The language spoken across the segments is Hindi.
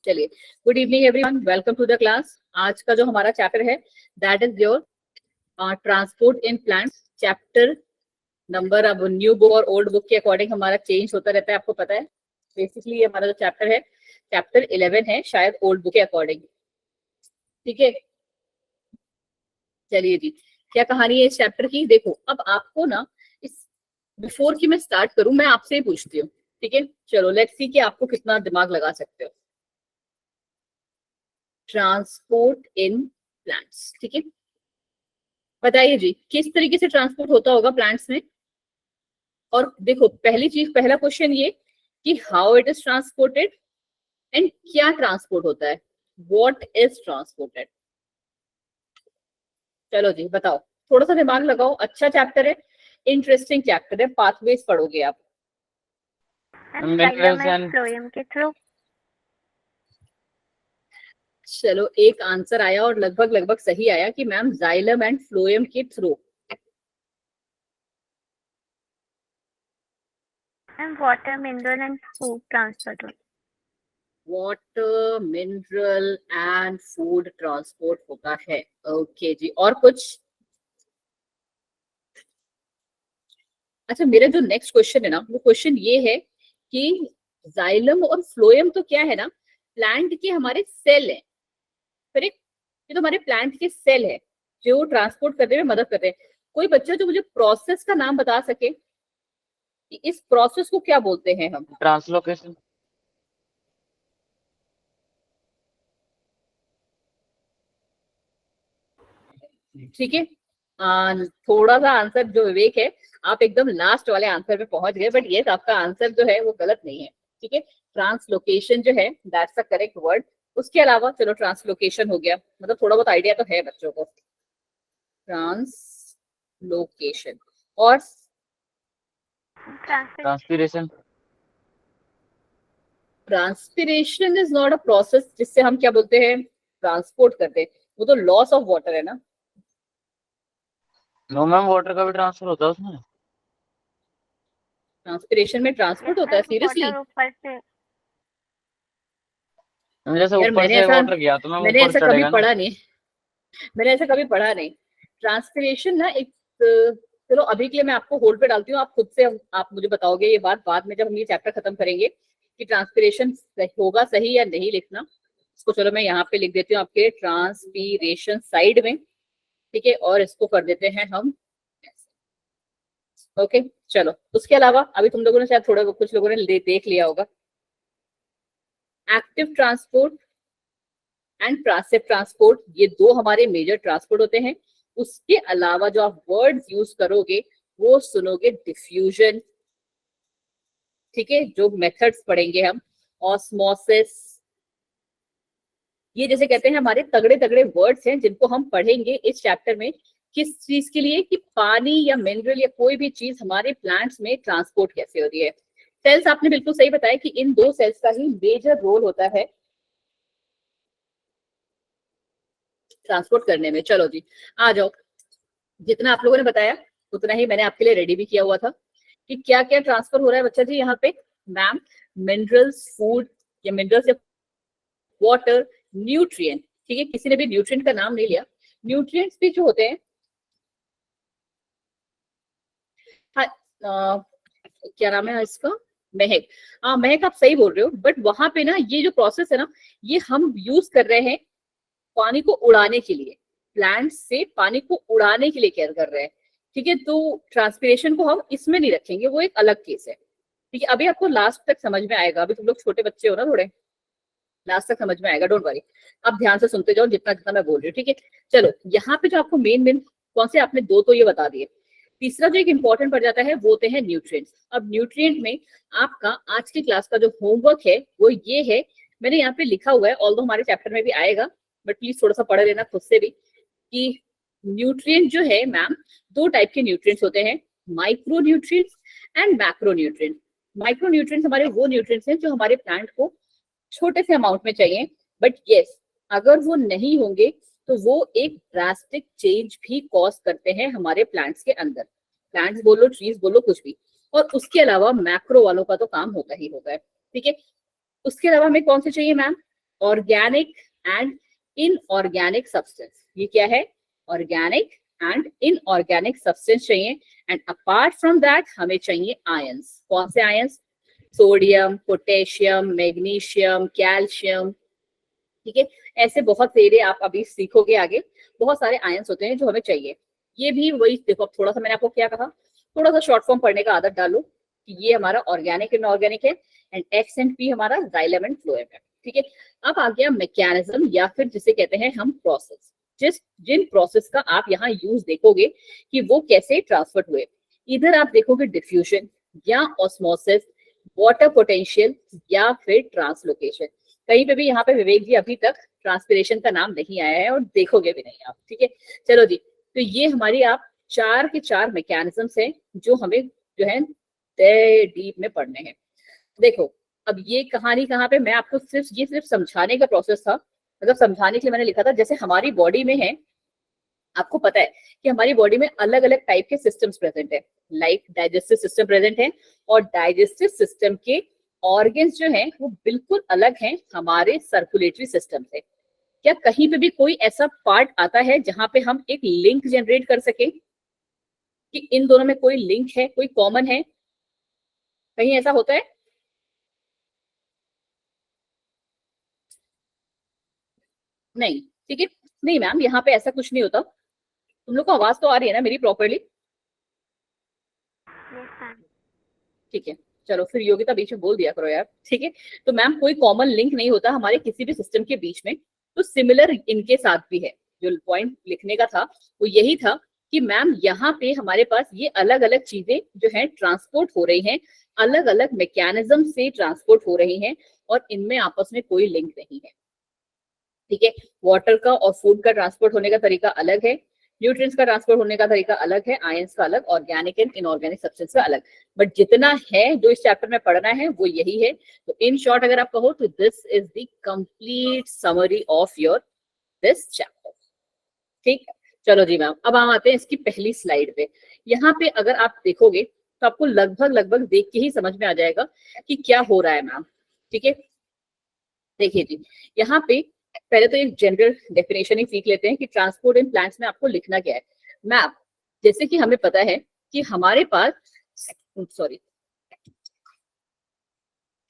चलिए, good evening everyone, welcome to the class. आज का जो हमारा चैप्टर है that is your transport in plants chapter number. अब न्यू बुक और ओल्ड बुक के अकॉर्डिंग हमारा चेंज होता रहता है, आपको पता है। बेसिकली हमारा जो चैप्टर है चैप्टर 11 है, शायद ओल्ड बुक के अकॉर्डिंग। ठीक है, चलिए जी, क्या कहानी है इस चैप्टर की। देखो, अब आपको ना इस बिफोर की मैं स्टार्ट करूं, मैं आपसे ही पूछती हूँ। ठीक है, चलो लेट्स सी कि आपको कितना दिमाग लगा सकते हो। ट्रांसपोर्ट इन प्लांट्स, ठीक है, बताइए जी किस तरीके से ट्रांसपोर्ट होता होगा प्लांट्स में। और देखो, पहली चीज, पहला क्वेश्चन ये कि how it is transported and क्या ट्रांसपोर्ट होता है, व्हाट इज ट्रांसपोर्टेड। चलो जी बताओ, थोड़ा सा दिमाग लगाओ, अच्छा चैप्टर है, इंटरेस्टिंग चैप्टर है, पाथवेज पढ़ोगे आप। मिनरल्स एंड फ्लोएम के थ्रू। चलो, एक आंसर आया और लगभग लगभग सही आया कि मैम जाइलम एंड फ्लोएम के through. Water, mineral and food transport. Water, mineral and food transport होता है। ओके जी, और कुछ। अच्छा, मेरा जो नेक्स्ट क्वेश्चन है ना, वो क्वेश्चन ये है कि जाइलम और फ्लोएम तो क्या है ना, प्लांट के हमारे सेल है, करेक्ट। ये तो हमारे प्लांट के सेल है जो ट्रांसपोर्ट करने में मदद करते हैं। कोई बच्चा जो मुझे प्रोसेस का नाम बता सके कि इस प्रोसेस को क्या बोलते हैं हम। ट्रांसलोकेशन। ठीक है, थोड़ा सा आंसर जो विवेक है, आप एकदम लास्ट वाले आंसर पे पहुंच गए, बट ये आपका आंसर जो है वो गलत नहीं है। ठीक है, ट्रांसलोकेशन जो है दैट्स द करेक्ट वर्ड। उसके अलावा चलो, ट्रांसलोकेशन हो गया, मतलब थोड़ा बहुत आइडिया तो है बच्चों को। ट्रांसलोकेशन और transpiration. Transpiration is not a process जिससे हम क्या बोलते हैं ट्रांसपोर्ट करते हैं, वो तो लॉस ऑफ वाटर है ना। नो मैम, वाटर का भी ट्रांसफर होता है उसमें। ट्रांसपिरेशन में ट्रांसपोर्ट होता है, सीरियसली। वाटर ऊपर से। जैसे यार ऊपर से वाटर गया तो मैम मैंने ऊपर ऐसा कभी चढ़ेगा ना। पढ़ा नहीं, मैंने ऐसा कभी पढ़ा नहीं। ट्रांसपिरेशन ना एक चलो अभी के लिए मैं आपको होल्ड पे डालती हूँ, आप खुद से आप मुझे बताओगे ये बात बाद में जब हम ये चैप्टर खत्म करेंगे कि ट्रांसपिरेशन होगा सही या नहीं लिखना। इसको चलो मैं यहाँ पे लिख देती हूँ आपके ट्रांसपीरेशन साइड में। ठीक है, और इसको कर देते हैं हम। ओके, चलो उसके अलावा अभी तुम लोगों ने शायद थोड़ा कुछ लोगों ने देख लिया होगा active transport and passive transport, ये दो हमारे मेजर ट्रांसपोर्ट होते हैं। उसके अलावा जो आप वर्ड्स यूज करोगे वो सुनोगे डिफ्यूजन। ठीक है, जो मेथड्स पढ़ेंगे हम, ऑस्मोसिस, ये जैसे कहते हैं हमारे तगड़े तगड़े वर्ड्स हैं जिनको हम पढ़ेंगे इस चैप्टर में। किस चीज के लिए, कि पानी या मिनरल या कोई भी चीज हमारे प्लांट्स में ट्रांसपोर्ट कैसे होती है। सेल्स, आपने बिल्कुल सही बताया कि इन दो सेल्स का ही मेजर रोल होता है ट्रांसपोर्ट करने में। चलो जी आ जाओ, जितना आप लोगों ने बताया उतना ही मैंने आपके लिए रेडी भी किया हुआ था कि क्या क्या ट्रांसफर हो रहा है बच्चा जी यहाँ पे। मैम, मिनरल्स, फूड या मिनरल्स या वाटर, न्यूट्रिएंट। ठीक है, किसी ने भी न्यूट्रिएंट का नाम नहीं लिया। न्यूट्रिएंट्स भी जो होते हैं, हाँ, क्या नाम है इसका, महक। हाँ महक, आप सही बोल रहे हो, बट वहां पे ना ये जो प्रोसेस है ना, ये हम यूज कर रहे हैं पानी को उड़ाने के लिए, प्लांट से पानी को उड़ाने के लिए केयर कर रहे हैं। ठीक है, तो ट्रांसपिरेशन को हम इसमें नहीं रखेंगे, वो एक अलग केस है। ठीक है, अभी आपको लास्ट तक समझ में आएगा, अभी तुम लोग छोटे बच्चे हो ना थोड़े, लास्ट तक समझ में आएगा, डोंट वरी। आप ध्यान से सुनते जाओ जितना जितना मैं बोल रही हूँ। ठीक है, चलो यहाँ पे जो आपको मेन मेन कौन से, आपने दो तो ये बता दिए, तीसरा जो एक इंपॉर्टेंट पड़ जाता है वो होते हैं न्यूट्रिएंट्स। अब न्यूट्रिएंट में आपका आज की क्लास का जो होमवर्क है वो ये है, मैंने यहाँ पे लिखा हुआ है, ऑल्दो हमारे चैप्टर में भी आएगा, बट प्लीज थोड़ा सा पढ़ लेना खुद से भी, कि न्यूट्रिएंट जो है मैम, दो टाइप के न्यूट्रिएंट्स होते हैं, micro nutrients and macro nutrients. Micro nutrients हमारे वो न्यूट्रिएंट्स हैं जो हमारे प्लांट को छोटे से अमाउंट में चाहिए, बट यस, अगर वो नहीं होंगे तो वो एक ड्रास्टिक चेंज भी कॉज करते हैं हमारे प्लांट्स के अंदर। प्लांट्स बोलो, ट्रीज बोलो, कुछ भी। और उसके अलावा मैक्रो वालों का तो काम होता ही होता है। ठीक है, उसके अलावा हमें कौन से चाहिए ma'am, organic and inorganic substance. ये क्या है? ऑर्गेनिक एंड इनऑर्गेनिक सब्सटेंस चाहिए। एंड अपार्ट फ्रॉम दैट हमें चाहिए आयंस। कौन से ions? Sodium, potassium, magnesium, calcium. ठीक है, ऐसे बहुत सारे आप अभी सीखोगे आगे, बहुत सारे आयंस होते हैं जो हमें चाहिए। ये भी वही देखो, अब थोड़ा सा मैंने आपको क्या कहा, थोड़ा सा शॉर्ट फॉर्म पढ़ने का आदत डालो कि ये हमारा ऑर्गेनिक इनऑर्गेनिक है, एंड एक्स एंड पी हमारा जाइलम एंड फ्लोएम है। ठीक है, अब आ गया मैकेनिज्म या फिर जिसे कहते हैं हम प्रोसेस। जिन प्रोसेस का आप यहाँ यूज देखोगे कि वो कैसे ट्रांसफर हुए, इधर आप देखोगे डिफ्यूजन या ऑस्मोसिस, वाटर पोटेंशियल या फिर ट्रांसलोकेशन। कहीं पे भी यहाँ पे विवेक जी अभी तक ट्रांसपिरेशन का नाम नहीं आया है और देखोगे भी नहीं आप। ठीक है, चलो जी, तो ये हमारी आप 4 के 4 मैकेनिज्म्स हैं जो हमें जो है डीप में पढ़ने हैं। देखो, अब ये कहानी कहाँ पे, मैं आपको सिर्फ समझाने का प्रोसेस था, मतलब समझाने के लिए मैंने लिखा था। जैसे हमारी बॉडी में है, आपको पता है कि हमारी बॉडी में अलग अलग टाइप के सिस्टम्स प्रेजेंट है, लाइक डाइजेस्टिव सिस्टम प्रेजेंट है, और डाइजेस्टिव सिस्टम के ऑर्गन्स जो हैं वो बिल्कुल अलग हैं हमारे सर्कुलेटरी सिस्टम से। क्या कहीं पे भी कोई ऐसा पार्ट आता है जहां पे हम एक लिंक जनरेट कर सके कि इन दोनों में कोई लिंक है, कोई कॉमन है? कहीं ऐसा होता है? नहीं। ठीक है, नहीं मैम, यहाँ पे ऐसा कुछ नहीं होता। तुम लोग को आवाज तो आ रही है ना मेरी प्रॉपरली? Yes, ma'am. ठीक है, चलो फिर योगिता बीच में बोल दिया करो यार। ठीक है, तो मैम कोई कॉमन लिंक नहीं होता हमारे किसी भी सिस्टम के बीच में। तो सिमिलर इनके साथ भी है। जो पॉइंट लिखने का था वो यही था कि मैम यहाँ पे हमारे पास ये अलग अलग चीजें जो है ट्रांसपोर्ट हो रही हैं, अलग अलग मैकेनिज्म से ट्रांसपोर्ट हो रही हैं, और इनमें आपस में कोई लिंक नहीं है। ठीक है, वाटर का और फूड का ट्रांसपोर्ट होने का तरीका अलग है, न्यूट्रिएंट्स का ट्रांसपोर्ट होने का तरीका अलग है, आयंस का अलग, ऑर्गेनिक एंड इनऑर्गेनिक सब्सटेंस का अलग। बट जितना है जो इस चैप्टर में पढ़ना है वो यही है। तो इन शॉर्ट अगर आप कहो तो this is the complete summary of your this chapter. ठीक है, चलो जी मैम, अब हम आते हैं इसकी पहली स्लाइड पे। यहाँ पे अगर आप देखोगे तो आपको लगभग लगभग देख के ही समझ में आ जाएगा कि क्या हो रहा है मैम। ठीक है, देखिए जी, यहाँ पे पहले तो एक जनरल डेफिनेशन ही सीख लेते हैं कि ट्रांसपोर्ट इन प्लांट्स में आपको लिखना क्या है। मैम, जैसे कि हमें पता है कि हमारे पास, सॉरी,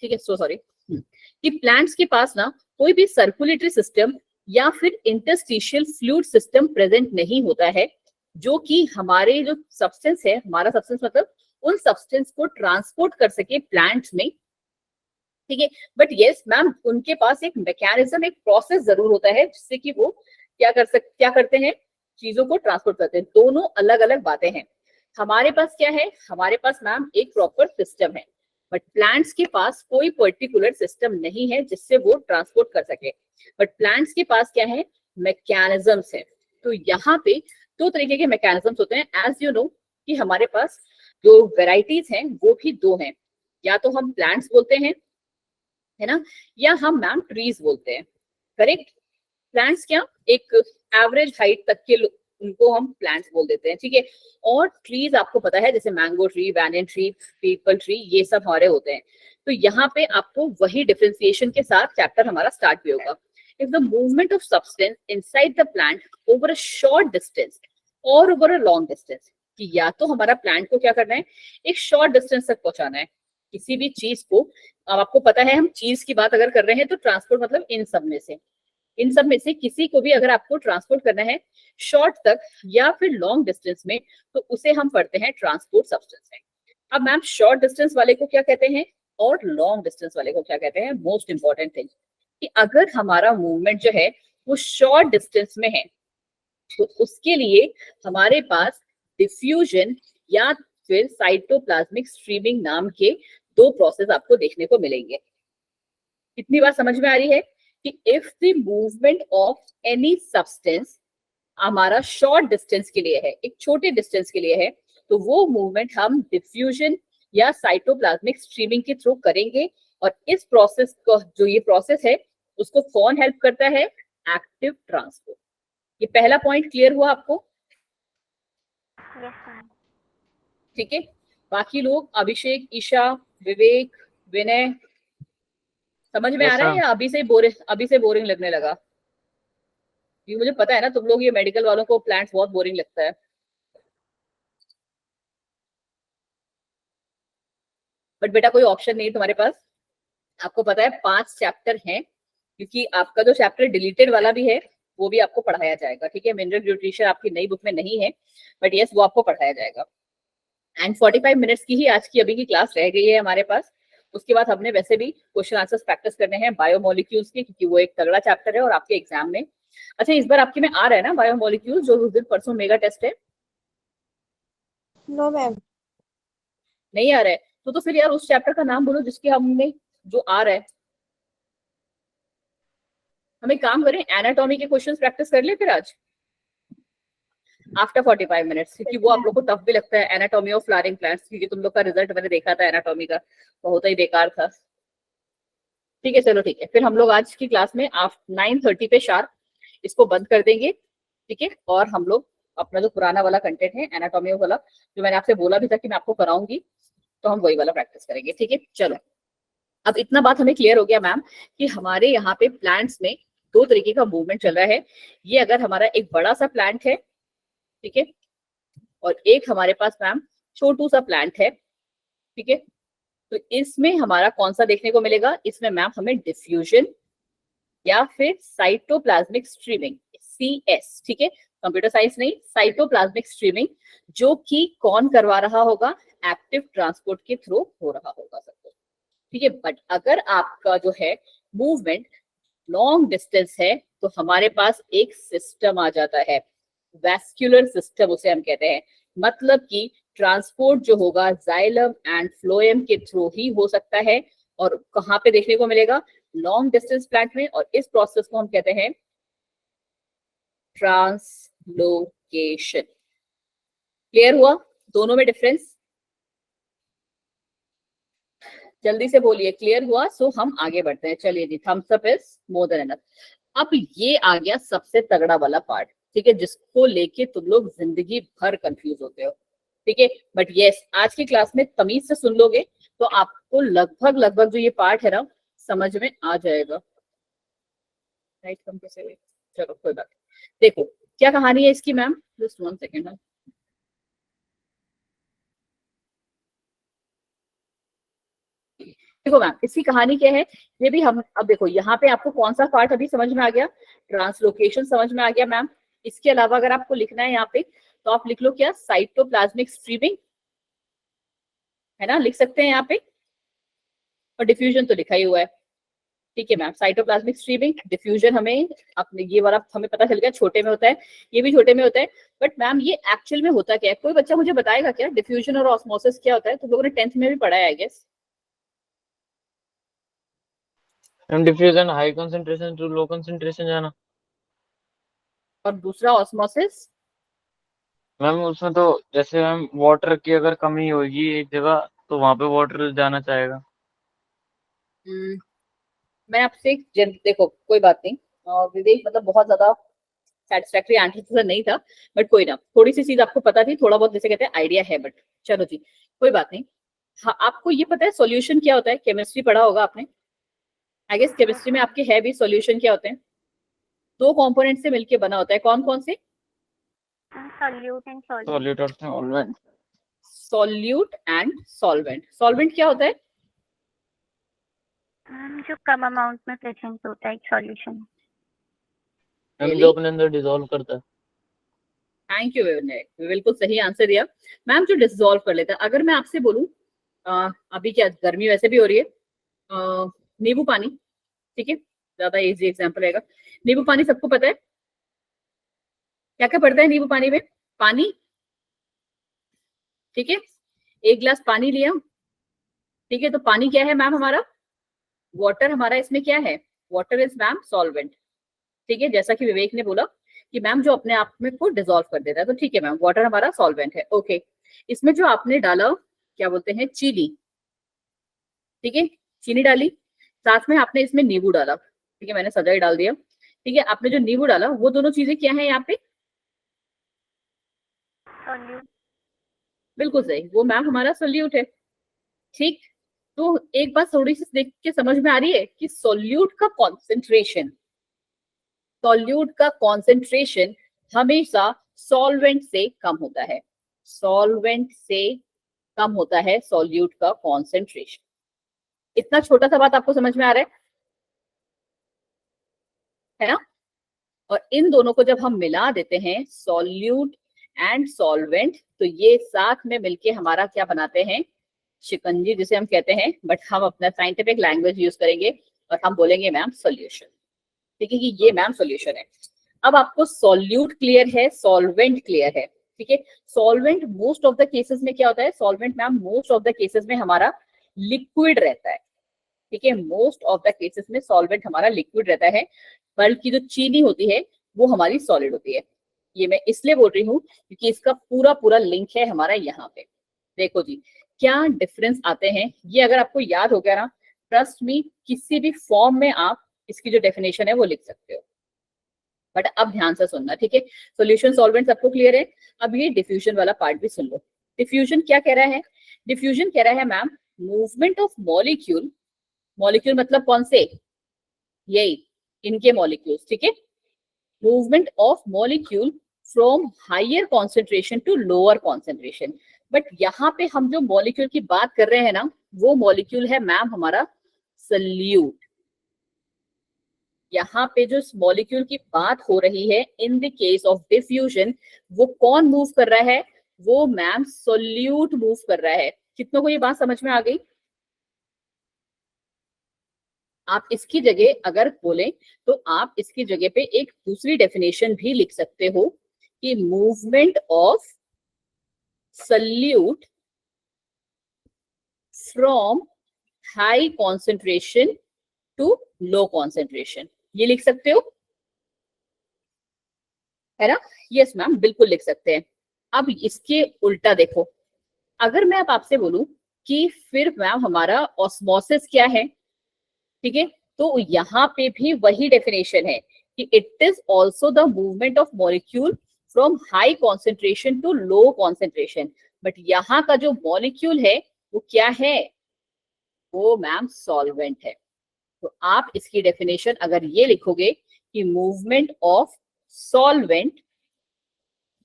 ठीक है, सो सॉरी, कि प्लांट्स के पास ना कोई भी सर्कुलेटरी सिस्टम या फिर इंटरस्टिशियल फ्लूइड सिस्टम प्रेजेंट नहीं होता है, जो कि हमारे जो सब्सटेंस है, हमारा सब्सटेंस मतलब उन सब्सटेंस को ट्रांसपोर्ट कर सके प्लांट्स में। ठीक है, बट यस मैम, उनके पास एक मैकेनिज्म, एक प्रोसेस जरूर होता है जिससे कि वो क्या करते हैं, चीजों को ट्रांसपोर्ट करते हैं। दोनों अलग अलग बातें हैं। हमारे पास क्या है? हमारे पास मैम एक प्रॉपर सिस्टम है, बट प्लांट्स के पास कोई पर्टिकुलर सिस्टम नहीं है जिससे वो ट्रांसपोर्ट कर सके। बट प्लांट्स के पास क्या है? मैकेनिज्म्स है। तो यहाँ पे दो तरीके के मैकेनिज्म्स होते हैं, एज यू नो कि हमारे पास जो वेराइटीज हैं वो भी दो हैं। या तो हम प्लांट्स बोलते हैं, है ना, या हम मैम ट्रीज बोलते हैं। करेक्ट? प्लांट्स क्या, एक एवरेज हाइट तक के उनको हम प्लांट्स बोल देते हैं। ठीक है, और ट्रीज आपको पता है जैसे mango tree, banyan tree, people tree, ये सब हमारे होते हैं। तो यहाँ पे आपको वही डिफरेंशिएशन के साथ चैप्टर हमारा स्टार्ट भी होगा। If the movement of substance inside the plant over a short distance और ओवर अ लॉन्ग डिस्टेंस, कि या तो हमारा प्लांट को क्या करना है, एक शॉर्ट डिस्टेंस तक पहुंचाना है किसी भी चीज को। अब आपको पता है हम चीज की बात अगर कर रहे हैं तो ट्रांसपोर्ट मतलब इन सब में से किसी को भी अगर आपको ट्रांसपोर्ट करना है शॉर्ट तक या फिर लॉन्ग डिस्टेंस में, तो उसे हम पढ़ते हैं ट्रांसपोर्ट सब्सटेंस में। अब मैम, शॉर्ट डिस्टेंस वाले को क्या कहते हैं और लॉन्ग डिस्टेंस वाले को क्या कहते हैं? मोस्ट इंपॉर्टेंट थिंग कि अगर हमारा मूवमेंट जो है वो शॉर्ट डिस्टेंस में है तो उसके लिए हमारे पास डिफ्यूजन या फिर साइटोप्लाज्मिक स्ट्रीमिंग नाम के दो प्रोसेस आपको देखने को मिलेंगे। कितनी बार समझ में आ रही है कि if the movement of any substance हमारा शॉर्ट डिस्टेंस के लिए है, एक छोटे डिस्टेंस के लिए है, तो वो मूवमेंट हम डिफ्यूजन या साइटोप्लाज्मिक स्ट्रीमिंग के थ्रू करेंगे। और इस प्रोसेस को, जो ये प्रोसेस है, उसको कौन हेल्प करता है? Active transport. ये पहला पॉइंट क्लियर हुआ आपको? Yes, ma'am. ठीक है, बाकी लोग, अभिषेक, ईशा, विवेक, विनय, समझ में आ Yes, रहा है ma'am. या अभी से बोरिंग लगने लगा? ये मुझे पता है ना, तुम लोग ये मेडिकल वालों को प्लांट्स बहुत बोरिंग लगता है। बट बेटा कोई ऑप्शन नहीं है तुम्हारे पास। आपको पता है 5 चैप्टर हैं, क्योंकि आपका जो चैप्टर डिलीटेड वाला भी है वो भी आपको पढ़ाया जाएगा, ठीक है। मिनरल न्यूट्रिशन आपकी नई बुक में नहीं है, बट यस वो आपको पढ़ाया जाएगा। एंड 45 मिनट्स की ही आज की अभी की क्लास रह गई है हमारे पास। उसके बाद हमने वैसे भी क्वेश्चन आंसर्स प्रैक्टिस करने हैं बायोमोलिक्यूल्स के, क्योंकि वो एक तगड़ा चैप्टर है और आपके एग्जाम में। अच्छा, इस बार आपके में आ रहा है ना बायोमोलिक्यूल्स, जो उस दिन परसों मेगा टेस्ट है? No ma'am. नहीं आ रहा है तो फिर यार उस चैप्टर का नाम बोलो जिसके हमने जो आ रहा है। हम एक काम करें, एनाटॉमी के क्वेश्चंस प्रैक्टिस कर ले फिर आज आफ्टर 45 मिनट्स, क्योंकि वो आप लोग को टफ भी लगता है एनाटॉमी ऑफ फ्लावरिंग प्लांट्स, क्योंकि तुम लोग का रिजल्ट मैंने देखा था एनाटॉमी का, बहुत ही बेकार था। ठीक है, चलो ठीक है, फिर हम लोग आज की क्लास में 9:30 पे शार्प इसको बंद कर देंगे, ठीक है। और हम लोग अपना जो पुराना वाला कंटेंट है एनाटॉमी वाला, जो मैंने आपसे बोला भी था कि मैं आपको कराऊंगी, तो हम वही वाला प्रैक्टिस करेंगे, ठीक है। चलो, अब इतना बात हमें क्लियर हो गया मैम कि हमारे यहाँ पे प्लांट्स में 2 तरीके का मूवमेंट चल रहा है। ये अगर हमारा एक बड़ा सा प्लांट है, ठीक है, और एक हमारे पास मैम छोटू सा प्लांट है, ठीक है, तो इसमें हमारा कौन सा देखने को मिलेगा? इसमें मैम हमें डिफ्यूजन या फिर साइटोप्लाज्मिक स्ट्रीमिंग, CS, ठीक है, कंप्यूटर साइंस नहीं, साइटोप्लाज्मिक स्ट्रीमिंग, जो कि कौन करवा रहा होगा? एक्टिव ट्रांसपोर्ट के थ्रू हो रहा होगा सबको, ठीक है। बट अगर आपका जो है मूवमेंट लॉन्ग डिस्टेंस है, तो हमारे पास एक सिस्टम आ जाता है, वैस्कुलर सिस्टम उसे हम कहते हैं। मतलब कि ट्रांसपोर्ट जो होगा जाइलम एंड फ्लोएम के थ्रू ही हो सकता है, और कहाँ पे देखने को मिलेगा? लॉन्ग डिस्टेंस प्लांट में, और इस प्रोसेस को हम कहते हैं ट्रांसलोकेशन। क्लियर हुआ दोनों में डिफरेंस? जल्दी से बोलिए, क्लियर हुआ? सो हम आगे बढ़ते हैं, चलिए जी, thumbs up is more than enough. अब ये आ गया सबसे तगड़ा वाला पार्ट, ठीक है, जिसको लेके तुम लोग जिंदगी भर कंफ्यूज होते हो, ठीक है। बट यस, आज की क्लास में तमीज से सुन लोगे तो आपको लगभग लगभग जो ये पार्ट है ना समझ में आ जाएगा। राइट, कम कैसे हुए? चलो कोई बात नहीं। देखो क्या कहानी है इसकी मैम, जस्ट 1 सेकेंड। देखो मैम, इसकी कहानी क्या है, ये भी हम अब देखो यहाँ पे आपको कौन सा पार्ट अभी समझ में आ गया? ट्रांसलोकेशन समझ में आ गया मैम। इसके अलावा अगर आपको लिखना है यहाँ पे तो आप लिख लो क्या? साइटोप्लाज्मिक स्ट्रीमिंग, है ना, लिख सकते हैं यहाँ पे। और डिफ्यूजन तो लिखा ही हुआ है, ठीक है मैम। साइटोप्लाज्मिक स्ट्रीमिंग, डिफ्यूजन हमें अपने ये वाला हमें पता चल गया छोटे में होता है, ये भी छोटे में होता है। बट मैम ये एक्चुअल में होता क्या है? कोई बच्चा मुझे बताएगा क्या डिफ्यूजन और ऑस्मोसिस क्या होता है? तो लोगों ने 10th में भी पढ़ा है I guess. Ma'am diffusion high concentration to low concentration जाना। और दूसरा ऑस्मोसिस? मैम उसमें तो जैसे मैम वाटर की अगर कमी होगी एक जगह तो वहां पे वाटर जाना चाहेगा। मैं आपसे देखो कोई बात नहीं, विवेक मतलब बहुत ज्यादा सेटिस्फैक्टरी आंसर नहीं था, बट कोई ना, थोड़ी सी चीज आपको पता थी, थोड़ा बहुत जैसे कहते हैं आइडिया है, बट चलो जी कोई बात नहीं। हाँ, आपको ये पता है सॉल्यूशन क्या होता है? केमिस्ट्री पढ़ा होगा आपने आई गेस, केमिस्ट्री में आपके है भी सॉल्यूशन क्या होते हैं? 2 कंपोनेंट से मिलके बना होता है, कौन कौन से? Solute and solvent. सॉल्यूट और solvent. Solute and solvent. Solvent क्या होता है? जो कम अमाउंट में प्रेजेंट होता है एक सॉल्यूशन। मैम जो अपने अंदर डिसॉल्व करता है। थैंक यू विवेक, बिल्कुल सही आंसर दिया मैम, जो डिसॉल्व कर लेता है। अगर मैं आपसे बोलूं अभी क्या गर्मी वैसे भी हो रही है, नींबू पानी, ठीक है, ज्यादा इजी एग्जांपल रहेगा। नींबू पानी सबको पता है क्या क्या पड़ता है नींबू पानी में? पानी, ठीक है, 1 गिलास पानी लिया, ठीक है, तो पानी क्या है मैम हमारा? वाटर हमारा इसमें क्या है? वाटर इज मैम सॉल्वेंट, ठीक है, जैसा कि विवेक ने बोला कि मैम जो अपने आप में को डिसॉल्व कर देता है, तो ठीक है मैम, वाटर हमारा सॉल्वेंट है, ओके। इसमें जो आपने डाला क्या बोलते हैं? चीनी, ठीक है, चीनी डाली, साथ में आपने इसमें नींबू डाला, ठीक है, मैंने सजा ही डाल दिया, ठीक है। आपने जो नींबू डाला वो दोनों चीजें क्या है यहाँ पे? सॉल्यूट। बिल्कुल सही, वो मैम हमारा सोल्यूट है, ठीक। तो एक बात थोड़ी सी देख के समझ में आ रही है कि सॉल्यूट का कॉन्सेंट्रेशन हमेशा सॉल्वेंट से कम होता है, सॉल्वेंट से कम होता है सॉल्यूट का कॉन्सेंट्रेशन। इतना छोटा सा बात आपको समझ में आ रहा है ना? और इन दोनों को जब हम मिला देते हैं, सॉल्यूट एंड सॉल्वेंट, तो ये साथ में मिलके हमारा क्या बनाते हैं? शिकंजी जिसे हम कहते हैं, बट हम अपना साइंटिफिक लैंग्वेज यूज करेंगे और हम बोलेंगे मैम सॉल्यूशन। ठीक है कि ये मैम सॉल्यूशन है। अब आपको सॉल्यूट क्लियर है, सॉल्वेंट क्लियर है। ठीक है, solvent most of the cases में क्या होता है? Solvent ma'am most of the cases में हमारा लिक्विड रहता है। ठीक है, मोस्ट ऑफ द केसेस में सॉल्वेंट हमारा लिक्विड रहता है, बल्कि जो चीनी होती है वो हमारी सॉलिड होती है। ये मैं इसलिए बोल रही हूँ क्योंकि इसका पूरा पूरा लिंक है हमारा यहाँ पे। देखो जी क्या डिफरेंस आते हैं, ये अगर आपको याद हो गया ना, ट्रस्ट मी किसी भी फॉर्म में आप इसकी जो डेफिनेशन है वो लिख सकते हो। बट अब ध्यान से सुनना, ठीक है? सॉल्यूशन सॉल्वेंट सबको क्लियर है। अब ये डिफ्यूजन वाला पार्ट भी सुन लो। डिफ्यूजन क्या कह रहा है? डिफ्यूजन कह रहा है ma'am movement of molecule, molecule मतलब कौन से? यही इनके मॉलिक्यूल्स। ठीक है, movement of molecule from higher concentration to lower concentration. But यहाँ पे हम जो मॉलिक्यूल की बात कर रहे हैं ना, वो मॉलिक्यूल है मैम हमारा सल्यूट। यहाँ पे जो मॉलिक्यूल की बात हो रही है in the case of diffusion, वो कौन मूव कर रहा है? वो मैम सोल्यूट मूव कर रहा है। कितनों को ये बात समझ में आ गई? आप इसकी जगह अगर बोलें तो आप इसकी जगह पे एक दूसरी डेफिनेशन भी लिख सकते हो कि movement of solute from high concentration to low concentration. ये लिख सकते हो, है ना? यस मैम, बिल्कुल लिख सकते हैं। अब इसके उल्टा देखो, अगर मैं अब आपसे बोलूं कि फिर मैम हमारा ऑस्मोसिस क्या है? ठीक है, तो यहाँ पे भी वही डेफिनेशन है कि it is also the movement of molecule from high concentration to low concentration. But यहाँ का जो मॉलिक्यूल है वो क्या है? वो मैम सॉल्वेंट है। तो आप इसकी डेफिनेशन अगर ये लिखोगे कि मूवमेंट ऑफ सॉल्वेंट,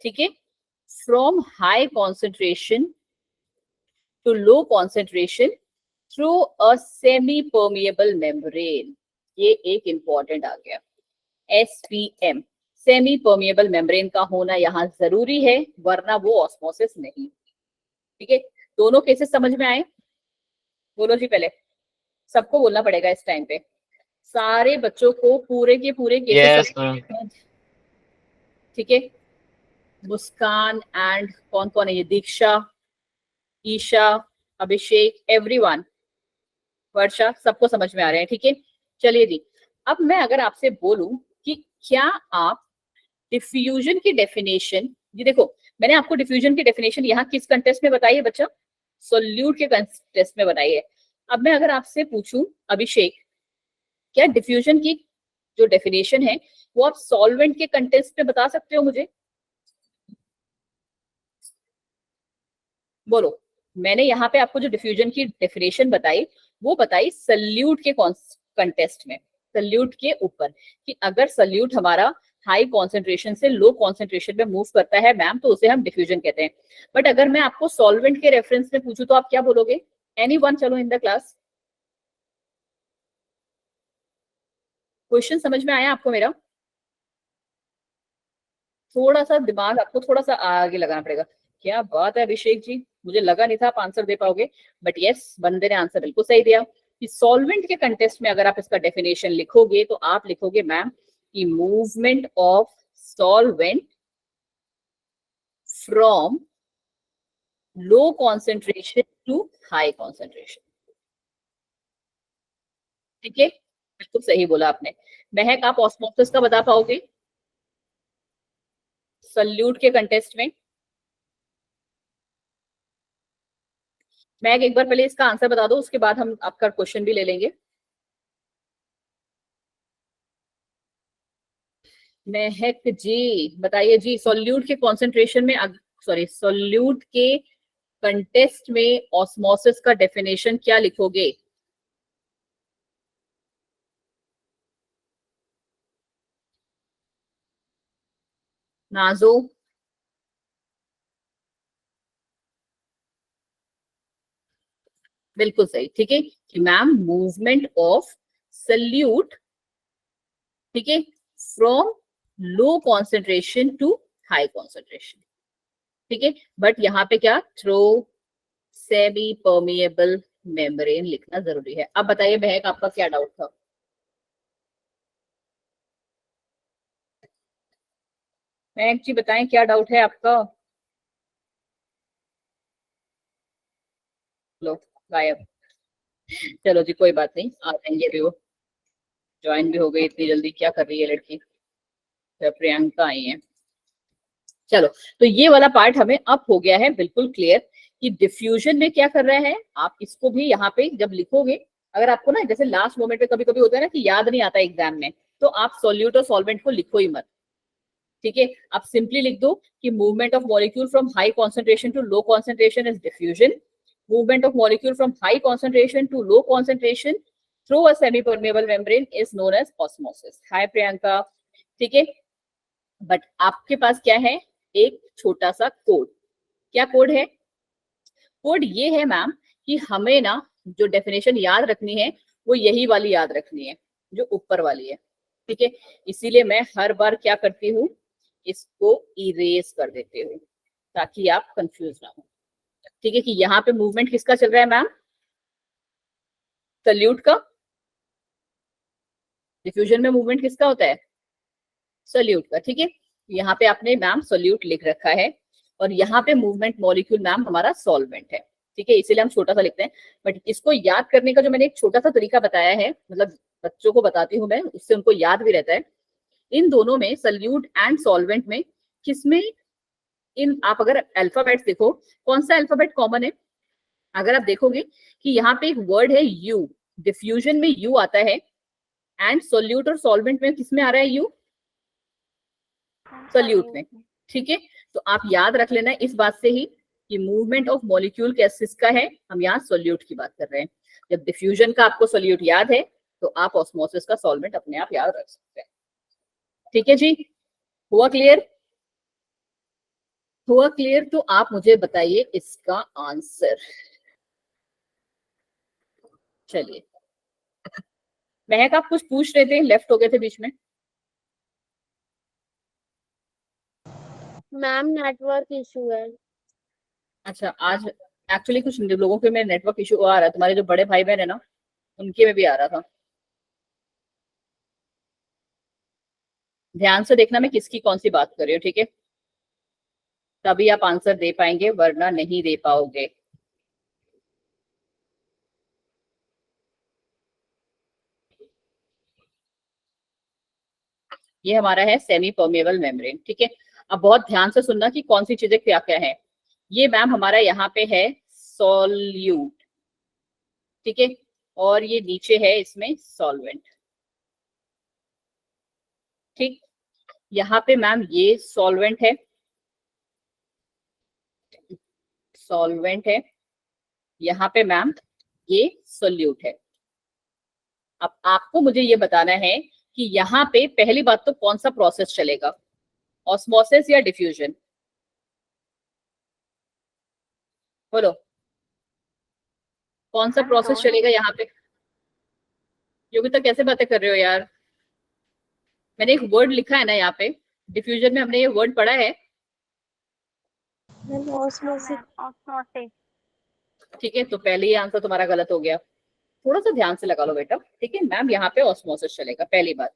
ठीक है, from high concentration to low concentration through a semi permeable membrane, ये एक इंपॉर्टेंट आ गया, SPM, सेमी परमिएबल मेम्ब्रेन का होना यहाँ जरूरी है, वरना वो ऑस्मोसिस नहीं। ठीक है, दोनों केसेस समझ में आए? बोलो जी, पहले सबको बोलना पड़ेगा इस टाइम पे, सारे बच्चों को पूरे के पूरे केसेस। ठीक है, मुस्कान एंड कौन कौन है ये? दीक्षा, ईशा, अभिषेक, एवरीवन, वर्षा, सबको समझ में आ रहे हैं? ठीक है, चलिए जी। अब मैं अगर आपसे बोलूं कि क्या आप डिफ्यूजन की डेफिनेशन, जी देखो मैंने आपको डिफ्यूजन की डेफिनेशन यहाँ किस कंटेस्ट में बताई है बच्चा? सोल्यूट के कंटेस्ट में बताई है। अब मैं अगर आपसे पूछूं अभिषेक, क्या डिफ्यूजन की जो डेफिनेशन है वो आप सॉल्वेंट के कंटेस्ट में बता सकते हो मुझे? बोलो। मैंने यहाँ पे आपको जो डिफ्यूजन की डेफिनेशन बताई वो बताई सल्यूट के कंटेस्ट में, सल्यूट के ऊपर, कि अगर सल्यूट हमारा हाई कॉन्सेंट्रेशन से लो कॉन्सेंट्रेशन में मूव करता है मैम, तो उसे हम डिफ्यूजन कहते हैं। बट अगर मैं आपको सॉल्वेंट के रेफरेंस में पूछूं तो आप क्या बोलोगे? एनीवन, चलो इन द क्लास, क्वेश्चन समझ में आया आपको मेरा? थोड़ा सा दिमाग आपको थोड़ा सा आगे लगाना पड़ेगा। क्या बात है अभिषेक जी, मुझे लगा नहीं था आप आंसर दे पाओगे, बट यस, बंदे ने आंसर बिल्कुल सही दिया कि सॉल्वेंट के कंटेस्ट में अगर आप इसका डेफिनेशन लिखोगे तो आप लिखोगे मैम कि movement of solvent from low concentration to high concentration. ठीक है, बिल्कुल सही बोला आपने। महक, आप ऑस्मोसिस का बता पाओगे सल्यूट के कंटेस्ट में? महक एक बार पहले इसका आंसर बता दो, उसके बाद हम आपका क्वेश्चन भी ले लेंगे। महक जी बताइए जी, सॉल्यूट के कॉन्सेंट्रेशन में, सॉरी, सॉल्यूट के कंटेस्ट में ऑस्मोसिस का डेफिनेशन क्या लिखोगे? नाजो, बिल्कुल सही, ठीक है कि मैम मूवमेंट ऑफ सल्यूट, ठीक है, from low concentration to high concentration, ठीक है। बट यहाँ पे क्या, थ्रो सेमी परमिएबल मेम्ब्रेन लिखना जरूरी है। अब बताइए महक, आपका क्या डाउट था? महक जी बताएं क्या डाउट है आपका? लो, गायब। चलो जी, कोई बात नहीं, आ जाएंगे भी वो, ज्वाइन भी हो गई इतनी जल्दी, क्या कर रही है लड़की? तो प्रियंका आई है। चलो, तो ये वाला पार्ट हमें अब हो गया है बिल्कुल क्लियर कि डिफ्यूजन में क्या कर रहे हैं। आप इसको भी यहाँ पे जब लिखोगे, अगर आपको ना जैसे लास्ट मोमेंट पे कभी कभी होता है ना कि याद नहीं आता एग्जाम में, तो आप सॉल्यूट और सॉल्वेंट को लिखो ही मत, ठीक है। आप सिंपली लिख दो कि movement of molecule from high concentration to low concentration is diffusion, movement of molecule from high concentration to low concentration through a semi permeable membrane is known as osmosis. Hi Priyanka, ठीक है। बट आपके पास क्या है, एक छोटा सा कोड। क्या कोड है? कोड ये है मैम कि हमें ना जो डेफिनेशन याद रखनी है वो यही वाली याद रखनी है जो ऊपर वाली है, ठीक है। इसीलिए मैं हर बार क्या करती हूँ, इसको इरेज कर देती हूँ ताकि आप कंफ्यूज ना हो, ठीक है। कि यहाँ पे मूवमेंट किसका चल रहा है मैम? सल्यूट का। डिफ्यूजन में मूवमेंट किसका होता है? सल्यूट का, ठीक है। यहाँ पे आपने मैम सल्यूट लिख रखा है और यहाँ पे मूवमेंट मॉलिक्यूल मैम हमारा सॉल्वेंट है, ठीक है। इसीलिए हम छोटा सा लिखते हैं। बट इसको याद करने का जो मैंने एक छोटा सा तरीका बताया है, मतलब बच्चों को बताती हूँ मैं, उससे उनको याद भी रहता है। इन दोनों में, सल्यूट एंड सॉल्वेंट में, किसमें, इन आप अगर अल्फाबेट्स देखो, कौन सा अल्फाबेट कॉमन है? अगर आप देखोगे कि यहाँ पे एक वर्ड है यू, डिफ्यूजन में यू आता है एंड सोल्यूट और सॉल्वेंट में किसमें आ रहा है यू? सल्यूट में, ठीक है। तो आप याद रख लेना इस बात से ही कि मूवमेंट ऑफ मॉलिक्यूल किसका है, हम यहाँ सोल्यूट की बात कर रहे हैं। जब डिफ्यूजन का आपको सोल्यूट याद है तो आप ऑस्मोसिस का सॉल्वेंट अपने आप याद रख सकते हैं, ठीक है जी। हुआ क्लियर? हुआ क्लियर? तो आप मुझे बताइए इसका आंसर। चलिए महक, आप कुछ पूछ रहे थे, लेफ्ट हो गए थे बीच में। मैम नेटवर्क इशू है। अच्छा, आज एक्चुअली कुछ लोगों के में नेटवर्क इशू आ रहा है, तुम्हारे जो बड़े भाई बहन है ना उनके में भी आ रहा था। ध्यान से देखना मैं किसकी कौन सी बात कर रही हूँ, ठीक है। तभी आप आंसर दे पाएंगे वरना नहीं दे पाओगे। ये हमारा है सेमी परमेबल मेम्ब्रेन, ठीक है। अब बहुत ध्यान से सुनना कि कौन सी चीजें क्या क्या है। ये मैम हमारा यहाँ पे है सॉल्यूट, ठीक है, और ये नीचे है इसमें सॉल्वेंट, ठीक। यहाँ पे मैम ये सॉल्वेंट है, सॉल्वेंट है। यहाँ पे मैम ये सोल्यूट है। अब आपको मुझे ये बताना है कि यहाँ पे पहली बात तो कौन सा प्रोसेस चलेगा, ऑस्मोसिस या डिफ्यूजन? बोलो कौन सा प्रोसेस चलेगा यहाँ पे? योगिता कैसे बातें कर रहे हो यार? मैंने एक वर्ड लिखा है ना यहाँ पे, डिफ्यूजन में हमने ये वर्ड पढ़ा है, ऑस्मोसिस। ठीक है। तो पहले ही आंसर तुम्हारा गलत हो गया, थोड़ा सा ध्यान से लगा लो बेटा, ठीक है। मैम यहाँ पे ऑस्मोसिस चलेगा, पहली बात।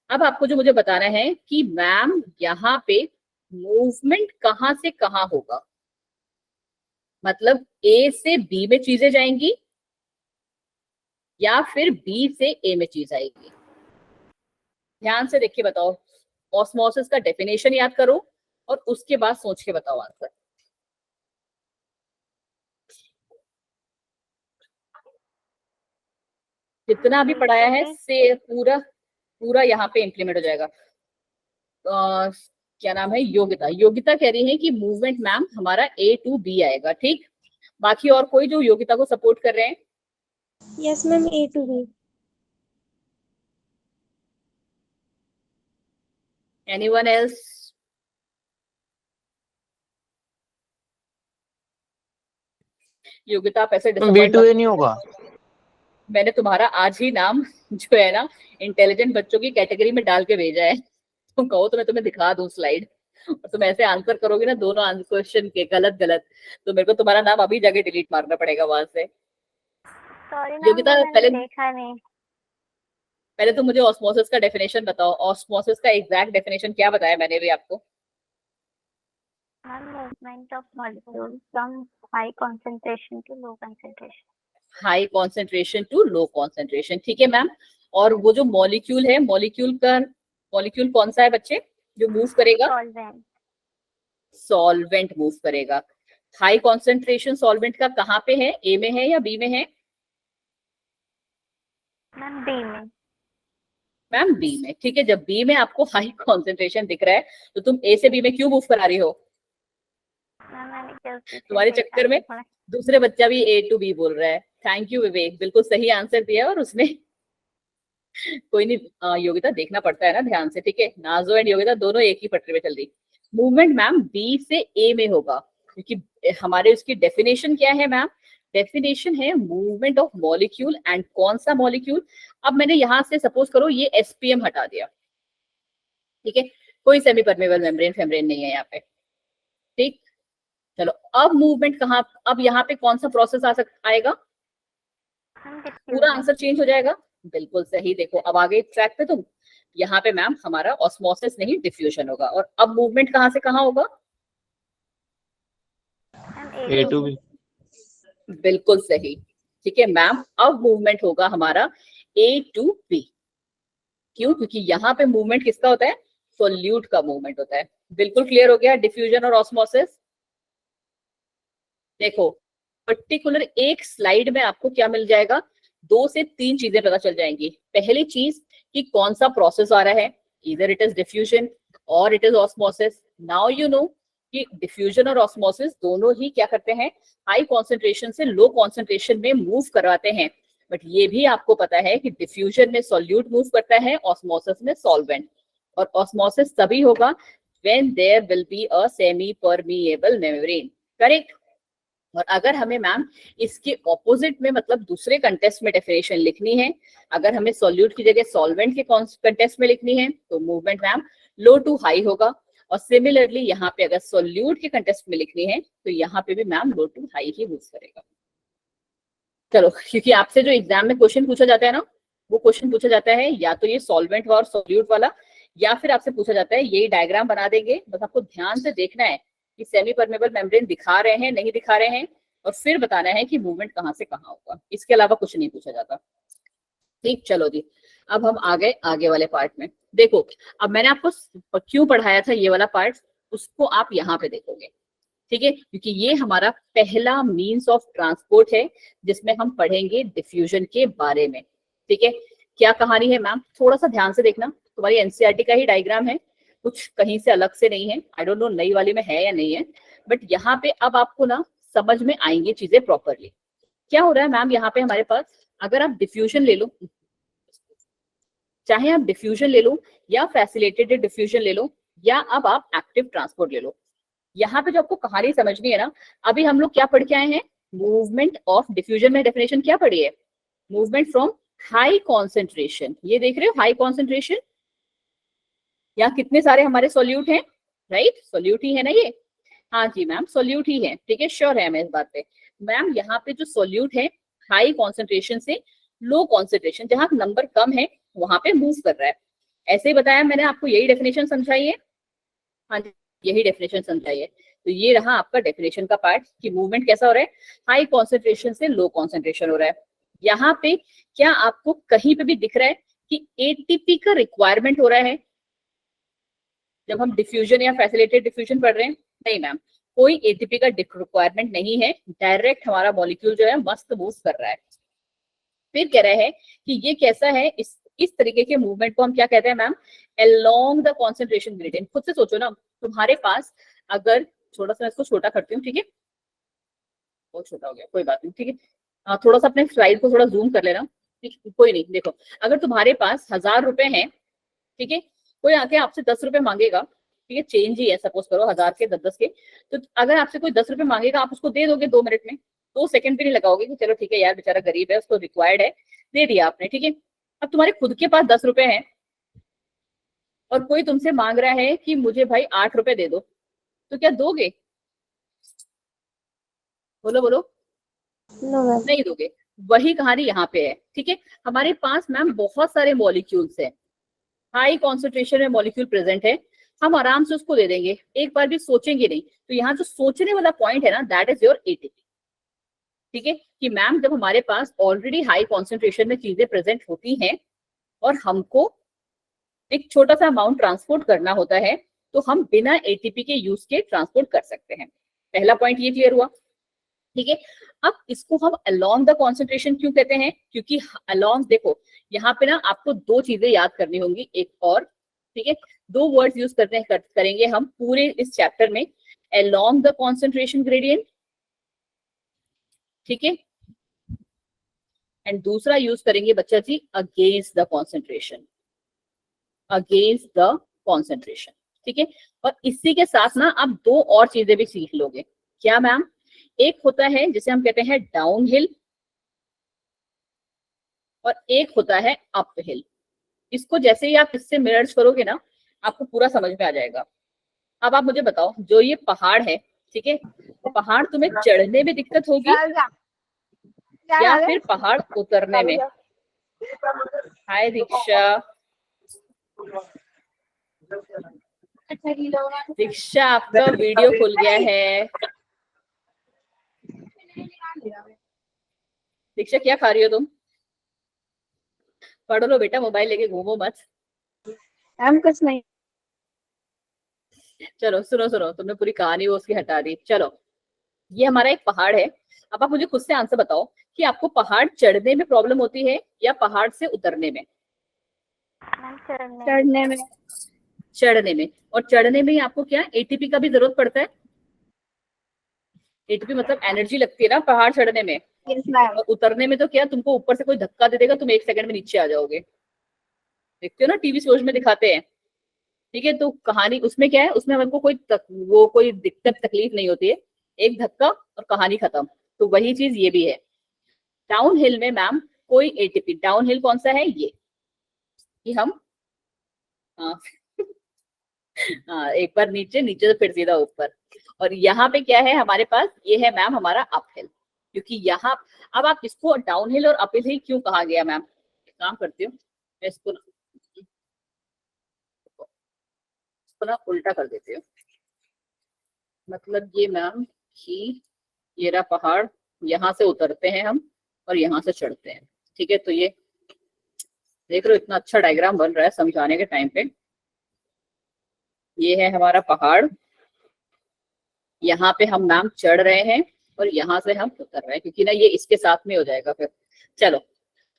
अब आपको जो मुझे बताना है कि मैम यहाँ पे मूवमेंट कहाँ से कहाँ होगा, मतलब ए से बी में चीजें जाएंगी या फिर बी से ए में चीज आएगी? ध्यान से देख के बताओ। ऑस्मोसिस का डेफिनेशन याद करो और उसके बाद सोच के बताओ आंसर। जितना अभी पढ़ाया है से पूरा पूरा यहाँ पे इम्प्लीमेंट हो जाएगा। क्या नाम है? योगिता। योगिता कह रही है कि मूवमेंट मैम हमारा ए टू बी आएगा, ठीक। बाकी और कोई जो योगिता को सपोर्ट कर रहे हैं? Yes, ma'am. A to B. Anyone else? Yogita आप ऐसे बी डिसअपॉइंट टू मत, ए नहीं होगा? मैंने तुम्हारा आज ही नाम जो है ना इंटेलिजेंट बच्चों की कैटेगरी में डाल के भेजा है। तुम कहो तो मैं तुम्हें दिखा दूं स्लाइड, और तुम ऐसे आंसर करोगे ना दोनों क्वेश्चन के गलत गलत, तो मेरे को तुम्हारा नाम अभी जाके डिलीट मारना पड़ेगा वहां से। सॉरी मैम, योगिता वो मैंने देखा नहीं। पहले तो मुझे ऑस्मोसिस का डेफिनेशन बताओ। ऑस्मोसिस का एग्जैक्ट डेफिनेशन क्या बताया मैंने भी आपको? Ma'am, movement of molecule from high concentration to low concentration. High concentration to low concentration, ठीक है मैम। और वो जो मॉलिक्यूल है, मॉलिक्यूल कौन सा है बच्चे जो मूव करेगा? सॉल्वेंट। सॉल्वेंट मूव करेगा। हाई कॉन्सेंट्रेशन सॉल्वेंट का कहाँ पे है, ए में है या बी में है? मैम बी में। मैम बी में, ठीक है। जब बी में आपको हाई कॉन्सेंट्रेशन दिख रहा है तो तुम ए से बी में क्यों मूव करा रही हो? मैम मैंने कैलकुलेशन तुम्हारे देखा चक्कर में नहीं। दूसरे बच्चा भी ए टू बी बोल रहा है। थैंक यू विवेक, बिल्कुल सही आंसर दिया। और उसने कोई नहीं, योगिता देखना पड़ता है ना ध्यान से, ठीक है। नाजो एंड योगिता दोनों एक ही पटरी पे चल रही। मूवमेंट मैम बी से ए में होगा, क्योंकि हमारे उसकी डेफिनेशन क्या है मैम? डेफिनेशन है मूवमेंट ऑफ मॉलिक्यूल। एंड कौन सा मॉलिक्यूल? अब मैंने यहां से सपोज करो ये एसपीएम हटा दिया, ठीक है। कोई सेमी परमेबल मेम्ब्रेन फेम्ब्रेन नहीं है यहाँ पे, ठीक। चलो अब मूवमेंट कहाँ, अब यहाँ पे कौन सा प्रोसेस आएगा? पूरा आंसर चेंज हो जाएगा। बिल्कुल सही। देखो अब आगे ट्रैक पे तुम, यहाँ पे मैम हमारा ऑस्मोसिस नहीं डिफ्यूजन होगा। और अब मूवमेंट कहाँ से कहाँ होगा? ए टू बी। बिल्कुल सही, ठीक है मैम। अब मूवमेंट होगा हमारा ए टू बी। क्यों? क्योंकि यहाँ पे मूवमेंट किसका होता है? सोल्यूट का मूवमेंट होता है। बिल्कुल क्लियर हो गया डिफ्यूजन और ऑस्मोसिस। देखो पर्टिकुलर एक स्लाइड में आपको क्या मिल जाएगा? 2 से 3 चीजें पता चल जाएंगी। पहली चीज कि कौन सा प्रोसेस आ रहा है, इधर इट इज डिफ्यूजन और it is osmosis. Now you know कि डिफ्यूजन और ऑस्मोसिस दोनों ही क्या करते हैं? हाई कॉन्सेंट्रेशन से लो कॉन्सेंट्रेशन में मूव करवाते हैं। बट ये भी आपको पता है कि डिफ्यूजन में सॉल्यूट मूव करता है, ऑस्मोसिस में सॉल्वेंट। और ऑस्मोसिस तभी होगा when there will be a semi permeable membrane, correct. और अगर हमें मैम इसके ऑपोजिट में, मतलब दूसरे कंटेस्ट में डेफिनेशन लिखनी है, अगर हमें सॉल्यूट की जगह सॉल्वेंट के कंटेस्ट में लिखनी है, तो movement ma'am low to high होगा। और सिमिलरली यहाँ पे अगर सॉल्यूट के कंटेस्ट में लिखनी है तो यहाँ पे भी मैम लो टू हाई ही मूव करेगा। चलो, क्योंकि आपसे जो एग्जाम में क्वेश्चन पूछा जाता है ना, वो क्वेश्चन पूछा जाता है या तो ये सॉल्वेंट और सॉल्यूट वाला, या फिर आपसे पूछा जाता है, यही डायग्राम बना देंगे, बस आपको ध्यान से देखना है कि सेमी परमेबल मेम्ब्रेन दिखा रहे हैं नहीं दिखा रहे हैं, और फिर बताना है कि मूवमेंट कहाँ से कहाँ होगा। इसके अलावा कुछ नहीं पूछा जाता, ठीक। चलो जी, अब हम आ गए आगे वाले पार्ट में। देखो अब मैंने आपको क्यों पढ़ाया था ये वाला पार्ट, उसको आप यहाँ पे देखोगे, ठीक है। क्योंकि ये हमारा पहला मीन्स ऑफ ट्रांसपोर्ट है जिसमें हम पढ़ेंगे डिफ्यूजन के बारे में, ठीक है। क्या कहानी है मैम, थोड़ा सा ध्यान से देखना। तुम्हारी एनसीईआरटी का ही डायग्राम है, कुछ कहीं से अलग से नहीं है। आई डोंट नो नई वाली में है या नहीं है, बट यहाँ पे अब आपको ना समझ में आएंगी चीजें प्रॉपरली। क्या हो रहा है मैम यहाँ पे हमारे पास, अगर आप डिफ्यूजन ले लो, चाहे आप डिफ्यूजन ले लो या फैसिलिटेटेड डिफ्यूजन ले लो, या अब आप एक्टिव ट्रांसपोर्ट ले लो, यहाँ पे जो आपको कहानी समझनी है ना, अभी हम लोग क्या पढ़ के आए हैं? मूवमेंट ऑफ डिफ्यूजन में डेफिनेशन क्या पढ़ी है? Movement from high concentration. ये देख रहे हो हाई कॉन्सेंट्रेशन, यहाँ कितने सारे हमारे सॉल्यूट हैं, राइट? सॉल्यूट ही है ना ये? हाँ जी मैम सॉल्यूट ही है, ठीक है। श्योर है मैं इस बात पे। मैम यहाँ पे जो सॉल्यूट है हाई कॉन्सेंट्रेशन से लो कॉन्सेंट्रेशन, जहां नंबर कम है वहां पे मूव कर रहा है। ऐसे ही बताया मैंने आपको, यही डेफिनेशन समझाई है। हाँ जी, यही डेफिनेशन समझाई है। तो ये रहा आपका डेफिनेशन का पार्ट कि मूवमेंट कैसा हो रहा है, हाई कॉन्सेंट्रेशन से लो कॉन्सेंट्रेशन हो रहा है। यहाँ पे क्या आपको कहीं पे भी दिख रहा है कि एटीपी का रिक्वायरमेंट हो रहा है जब हम डिफ्यूजन या फैसिलिटेटेड डिफ्यूजन पढ़ रहे हैं? नहीं मैम, कोई एटीपी का रिक्वायरमेंट नहीं है। डायरेक्ट हमारा मॉलिक्यूल जो है मस्त मूव कर रहा है। फिर कह रहे हैं कि ये कैसा है, इस तरीके के मूवमेंट को हम क्या कहते हैं ma'am? Along the concentration gradient. खुद से सोचो ना, तुम्हारे पास अगर, थोड़ा सा इसको छोटा करती हूँ, ठीक है। बहुत छोटा हो गया, कोई बात नहीं, ठीक है। थोड़ा सा अपने स्लाइड को थोड़ा जूम कर लेना, ठीक, कोई नहीं। देखो, अगर तुम्हारे पास 1000 रुपए हैं, ठीक है, कोई आके आपसे 10 रुपए मांगेगा, ठीक है, चेंज ही है, सपोज करो 1000 के 10 के, तो अगर आपसे कोई 10 रुपए मांगेगा, आप उसको दे दोगे 2 मिनट में, 2 सेकंड भी नहीं लगाओगे कि चलो ठीक है यार बेचारा गरीब है, उसको रिक्वायर्ड है, दे दिया आपने, ठीक है। अब तुम्हारे खुद के पास 10 रुपए हैं और कोई तुमसे मांग रहा है कि मुझे भाई 8 रुपए दे दो, तो क्या दोगे? बोलो बोलो। No ma'am. नहीं दोगे। वही कहानी यहाँ पे है, ठीक है। हमारे पास मैम बहुत सारे मॉलिक्यूल्स हैं, हाई कॉन्सेंट्रेशन में मॉलिक्यूल प्रेजेंट है, हम आराम से उसको दे देंगे, एक बार भी सोचेंगे नहीं। तो यहाँ जो सोचने वाला पॉइंट है ना, दैट इज योर एटीपी, ठीक है, कि मैम जब हमारे पास ऑलरेडी हाई कॉन्सेंट्रेशन में चीजें प्रेजेंट होती हैं और हमको एक छोटा सा अमाउंट ट्रांसपोर्ट करना होता है, तो हम बिना एटीपी के यूज के ट्रांसपोर्ट कर सकते हैं। पहला पॉइंट ये क्लियर हुआ, ठीक है। अब इसको हम अलोंग द कॉन्सेंट्रेशन क्यों कहते हैं? क्योंकि अलोंग, देखो यहाँ पे ना आपको 2 चीजें याद करनी होंगी, एक और, ठीक है, 2 वर्ड्स यूज करेंगे हम पूरे इस चैप्टर में, अलोंग द कॉन्सेंट्रेशन ग्रेडियंट, ठीक है, एंड दूसरा यूज करेंगे बच्चा जी against the concentration, against the concentration, ठीक है। और इसी के साथ ना आप 2 और चीजें भी सीख लोगे। क्या मैम? एक होता है जिसे हम कहते हैं डाउन हिल और एक होता है अप हिल। इसको जैसे ही आप इससे मिरर्स करोगे ना, आपको पूरा समझ में आ जाएगा। अब आप मुझे बताओ, जो ये पहाड़ है, ठीक है, पहाड़ तुम्हें चढ़ने में दिक्कत होगी या फिर पहाड़ उतरने में? हाय दीक्षा, दीक्षा आपका वीडियो खुल गया है। दीक्षा क्या खा रही हो तुम? पढ़ लो बेटा, मोबाइल लेके घूमो मत। हम कुछ नहीं। चलो सुनो सुनो, तुमने पूरी कहानी वो उसकी हटा दी। चलो, ये हमारा एक पहाड़ है। अब आप मुझे खुद से आंसर बताओ कि आपको पहाड़ चढ़ने में प्रॉब्लम होती है या पहाड़ से उतरने में? चढ़ने में। चढ़ने में। और चढ़ने में आपको क्या एटीपी का भी जरूरत पड़ता है? एटीपी मतलब एनर्जी लगती है ना पहाड़ चढ़ने में। Yes ma'am. और उतरने में तो क्या, तुमको ऊपर से कोई धक्का दे देगा, तुम 1 सेकंड में नीचे आ जाओगे। देखते हो ना टीवी शोज में दिखाते हैं, ठीक है। तो कहानी उसमें क्या है, उसमें हमको कोई दिक्कत तकलीफ नहीं होती है, एक धक्का और कहानी खत्म। तो वही चीज ये भी है। डाउन हिल में मैम कोई एटीपी, डाउन हिल कौन सा है ये, कि हम हाँ हाँ, एक बार नीचे, नीचे से फिर सीधा ऊपर। और यहाँ पे क्या है हमारे पास, ये है मैम हमारा अप हिल, क्योंकि यहाँ, अब आप इसको डाउन हिल और अप हिल क्यों कहा गया मैम? काम करती हूँ मैं, इसको ना उल्टा कर देती हूँ। मतलब ये मैम कि ये रहा पहाड़, यहाँ से उतरते हैं हम और यहाँ से चढ़ते हैं, ठीक है। तो ये देख लो, इतना अच्छा डायग्राम बन रहा है समझाने के टाइम पे। ये है हमारा पहाड़, यहाँ पे हम मैम चढ़ रहे हैं और यहाँ से हम उतर रहे हैं, क्योंकि ना ये इसके साथ में हो जाएगा फिर। चलो,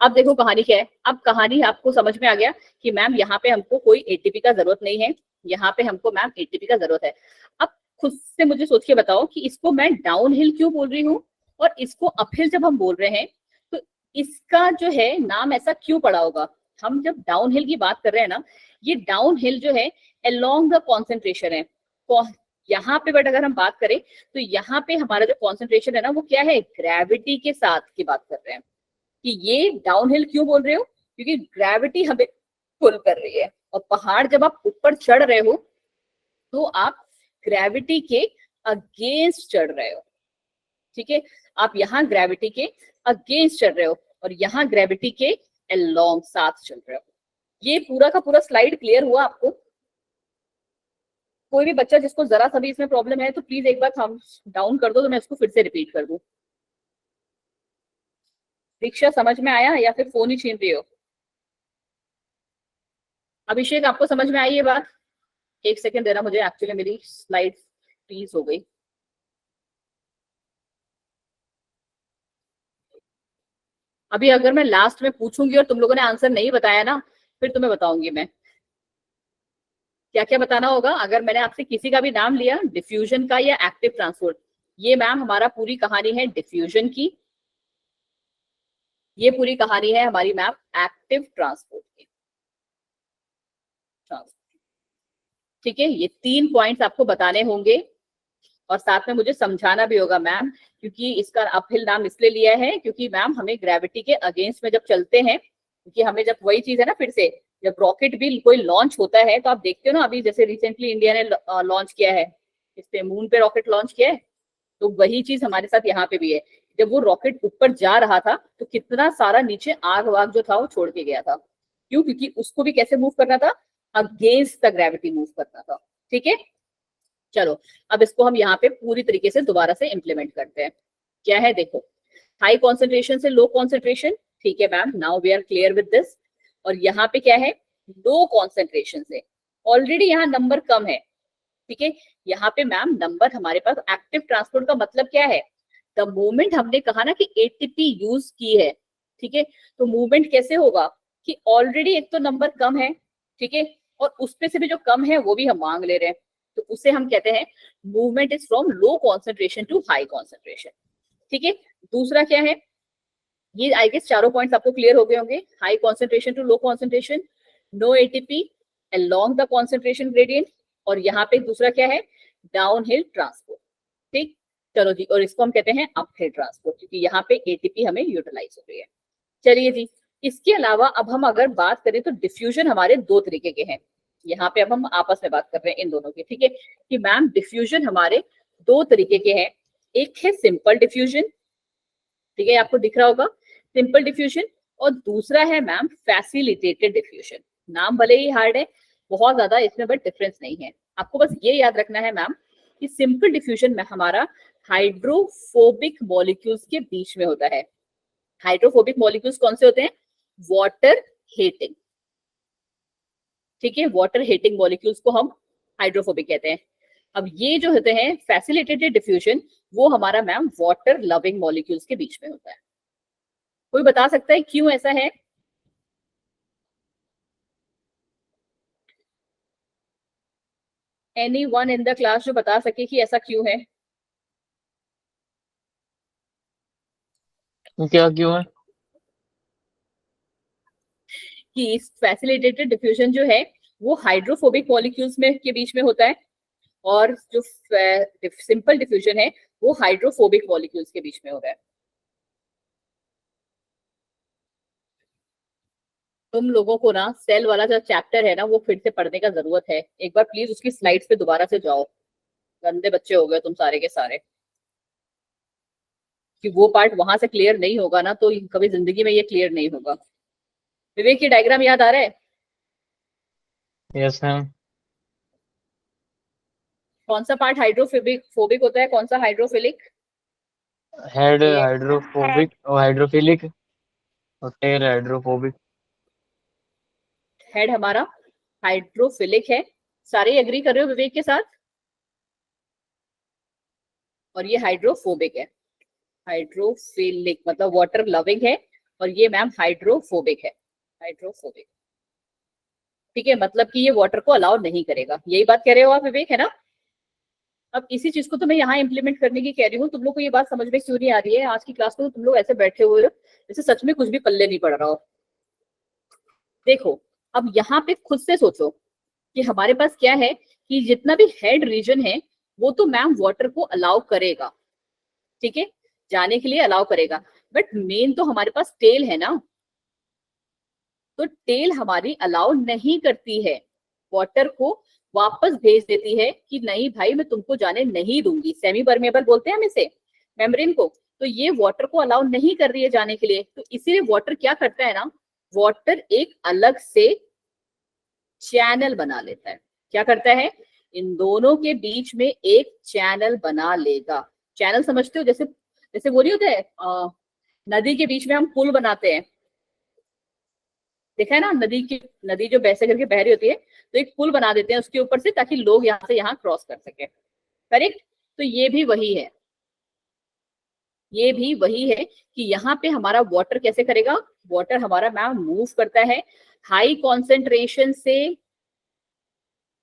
अब देखो कहानी क्या है। अब कहानी आपको समझ में आ गया कि मैम यहाँ पे हमको कोई एटीपी का जरूरत नहीं है, यहाँ पे हमको मैम एटीपी का जरूरत है। अब खुद से मुझे सोच के बताओ कि इसको मैं डाउन हिल क्यों बोल रही हूँ और इसको अपहिल जब हम बोल रहे हैं, तो इसका जो है नाम ऐसा क्यों पड़ा होगा? हम जब डाउन हिल की बात कर रहे हैं ना, ये डाउन हिल जो है अलोंग द कॉन्सेंट्रेशन है। यहाँ पे बट अगर हम बात करें तो यहाँ पे हमारा जो कॉन्सेंट्रेशन है ना, वो क्या है, ग्रेविटी के साथ की बात कर रहे हैं। कि ये डाउन हिल क्यों बोल रहे हो? क्योंकि ग्रेविटी हमें पुल कर रही है, और पहाड़ जब आप ऊपर चढ़ रहे हो तो आप ग्रेविटी के अगेंस्ट चढ़ रहे हो, ठीक है। आप यहाँ ग्रेविटी के अगेंस्ट चढ़ रहे हो और यहाँ ग्रेविटी के अलोंग साथ चल रहे हो। ये पूरा का पूरा स्लाइड क्लियर हुआ आपको? कोई भी बच्चा जिसको जरा सा भी इसमें प्रॉब्लम है तो प्लीज एक बार थंब डाउन कर दो, तो मैं इसको फिर से रिपीट कर दूं। दीक्षा समझ में आया या फिर फोन ही छीन रही हो? अभिषेक आपको समझ में आई ये बात? 1 सेकंड देना मुझे, एक्चुअली मेरी स्लाइड फ्रीज हो गई। अभी अगर मैं लास्ट में पूछूंगी और तुम लोगों ने आंसर नहीं बताया ना, फिर तुम्हें बताऊंगी मैं क्या क्या बताना होगा। अगर मैंने आपसे किसी का भी नाम लिया डिफ्यूजन का या एक्टिव ट्रांसपोर्ट, ये मैम हमारा पूरी कहानी है डिफ्यूजन की, ये पूरी कहानी है हमारी मैम एक्टिव ट्रांसपोर्ट की। ठीक है, ये 3 पॉइंट्स आपको बताने होंगे और साथ में मुझे समझाना भी होगा मैम, क्योंकि इसका अपहिल नाम इसलिए लिया है क्योंकि मैम हमें ग्रेविटी के अगेंस्ट में जब चलते हैं, क्योंकि हमें जब वही चीज है ना, फिर से जब रॉकेट भी कोई लॉन्च होता है तो आप देखते हो ना, अभी जैसे रिसेंटली इंडिया ने लॉन्च किया है, इस पे मून पे रॉकेट लॉन्च किया है, तो वही चीज हमारे साथ यहाँ पे भी है। जब वो रॉकेट ऊपर जा रहा था तो कितना सारा नीचे आग वाग जो था वो छोड़ के गया था। क्यों? क्योंकि उसको भी कैसे मूव करना था, अगेंस्ट द ग्रेविटी मूव करना था। ठीक है, चलो अब इसको हम यहाँ पे पूरी तरीके से दोबारा से इम्प्लीमेंट करते हैं। क्या है देखो, हाई कॉन्सेंट्रेशन से लो कॉन्सेंट्रेशन, ठीक है ma'am, now we are clear with this. और यहाँ पे क्या है, लो कॉन्सेंट्रेशन से ऑलरेडी यहाँ नंबर कम है। ठीक है, यहाँ पे मैम नंबर हमारे पास, एक्टिव ट्रांसपोर्ट का मतलब क्या है, द मोमेंट हमने कहा ना कि एटीपी यूज की है, ठीक है, तो मूवमेंट कैसे होगा कि ऑलरेडी एक तो नंबर कम है, ठीक है, और उसमें से भी जो कम है वो भी हम मांग ले रहे हैं, तो उसे हम कहते हैं movement is from low concentration to high concentration. ठीक है, दूसरा क्या है, ये आई गेस चारों पॉइंट्स आपको क्लियर हो गए होंगे। High concentration to low concentration, no ATP along the concentration gradient, और यहाँ पे दूसरा क्या है, डाउन हिल ट्रांसपोर्ट। ठीक, चलो जी, और इसको हम कहते हैं अप हिल ट्रांसपोर्ट, क्योंकि यहाँ पे एटीपी हमें यूटिलाइज हो रही है। चलिए जी, इसके अलावा अब हम अगर बात करें तो डिफ्यूजन हमारे 2 तरीके के हैं। यहाँ पे अब हम आपस में बात कर रहे हैं इन दोनों की। ठीक है, कि मैम डिफ्यूजन हमारे 2 तरीके के हैं, एक है सिंपल डिफ्यूजन, ठीक है, आपको दिख रहा होगा सिंपल डिफ्यूजन, और दूसरा है मैम फैसिलिटेटेड डिफ्यूजन। नाम भले ही हार्ड है, बहुत ज्यादा इसमें बट डिफरेंस नहीं है। आपको बस ये याद रखना है मैम कि सिंपल डिफ्यूजन में हमारा हाइड्रोफोबिक मॉलिक्यूल्स के बीच में होता है। हाइड्रोफोबिक मॉलिक्यूल्स कौन से होते हैं, वाटर हेटिंग। ठीक है, वाटर हेटिंग मॉलिक्यूल्स को हम हाइड्रोफोबिक कहते हैं। अब ये जो होते हैं फैसिलिटेटेड डिफ्यूजन, वो हमारा मैम वाटर लविंग मॉलिक्यूल्स के बीच में होता है। कोई बता सकता है क्यों ऐसा है? एनीवन इन द क्लास जो बता सके कि ऐसा क्यों है? क्या क्यों है? कि फैसिलिटेटेड डिफ्यूजन जो है वो हाइड्रोफोबिक मॉलिक्यूल्स में के बीच में होता है, और जो सिंपल डिफ्यूजन है वो हाइड्रोफोबिक मॉलिक्यूल्स के बीच में हो रहा है। तुम लोगों को ना सेल वाला जो चैप्टर है ना वो फिर से पढ़ने का जरूरत है। एक बार प्लीज उसकी स्लाइड्स पे दोबारा से जाओ, गंदे बच्चे हो गए तुम सारे के सारे, कि वो पार्ट वहां से क्लियर नहीं होगा ना तो कभी जिंदगी में ये क्लियर नहीं होगा। विवेक, की डायग्राम याद आ रहा है? Yes ma'am. कौन सा पार्ट हाइड्रोफोबिक फोबिक होता है, कौन सा हाइड्रोफिलिक? हेड ये हाइड्रोफोबिक और हाइड्रोफिलिक, और टेल हाइड्रोफोबिक। हेड हमारा हाइड्रोफिलिक है, सारे एग्री कर रहे हो विवेक के साथ? और ये हाइड्रोफोबिक है, हाइड्रोफिलिक मतलब वाटर लविंग है, और ये मैम हाइड्रोफोबिक है, हाइड्रोफोबिक। ठीक है, मतलब कि ये वाटर को अलाउ नहीं करेगा, यही बात कह रहे हो आप विवेक, है ना? अब इसी चीज को तो मैं यहाँ इंप्लीमेंट करने की कह रही हूँ। तुम लोग को ये बात समझ में क्यों नहीं आ रही है? आज की क्लास में तो तुम लोग ऐसे बैठे हुए हो जैसे सच में कुछ भी पल्ले नहीं पड़ रहा हो। देखो, अब यहाँ पे खुद से सोचो कि हमारे पास क्या है, कि जितना भी हेड रीजन है वो तो मैम वाटर को अलाउ करेगा, ठीक है, जाने के लिए अलाउ करेगा, बट मेन तो हमारे पास टेल है ना, तो टेल हमारी अलाउ नहीं करती है, वाटर को वापस भेज देती है कि नहीं भाई मैं तुमको जाने नहीं दूंगी। सेमी परमेबल बोलते हैं हम इसे, मेम्ब्रेन को, तो ये वाटर को अलाउ नहीं कर रही है जाने के लिए, तो इसीलिए वाटर क्या करता है ना, वाटर एक अलग से चैनल बना लेता है। क्या करता है, इन दोनों के बीच में एक चैनल बना लेगा। चैनल समझते हो, जैसे जैसे वो नहीं होता है नदी के बीच में हम पुल बनाते हैं, देखा है ना, नदी जो बैसे करके बह रही होती है तो एक पुल बना देते हैं उसके ऊपर से, ताकि लोग यहाँ से यहाँ क्रॉस कर सके। करेक्ट, तो ये भी वही है, ये भी वही है कि यहाँ पे हमारा वाटर कैसे करेगा, वाटर हमारा मैम मूव करता है हाई कॉन्सेंट्रेशन से,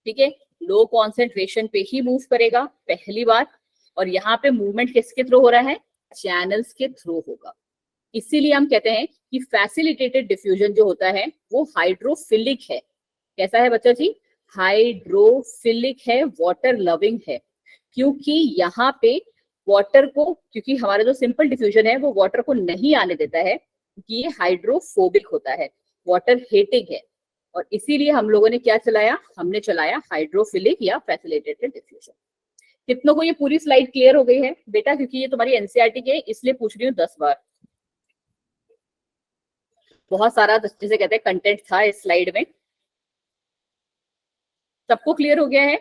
ठीक है, लो कॉन्सेंट्रेशन पे ही मूव करेगा, पहली बात। और यहाँ पे मूवमेंट किसके थ्रू हो रहा है, चैनल्स के थ्रू होगा। इसीलिए हम कहते हैं कि फैसिलिटेटेड डिफ्यूजन जो होता है वो हाइड्रोफिलिक है। कैसा है बच्चा जी, हाइड्रोफिलिक है, वाटर लविंग है, क्योंकि यहाँ पे वाटर को, क्योंकि हमारा जो सिंपल डिफ्यूजन है वो वाटर को नहीं आने देता है, क्योंकि ये हाइड्रोफोबिक होता है, वाटर हेटिंग है, और इसीलिए हम लोगों ने क्या चलाया, हमने चलाया हाइड्रोफिलिक या फैसिलिटेटेड डिफ्यूजन। कितनों को ये पूरी स्लाइड क्लियर हो गई है बेटा, क्योंकि ये तुम्हारी एनसीईआरटी की है इसलिए पूछ रही हूँ 10 बार। बहुत सारा जिसे कहते हैं कंटेंट था इस स्लाइड में, सबको क्लियर हो गया है?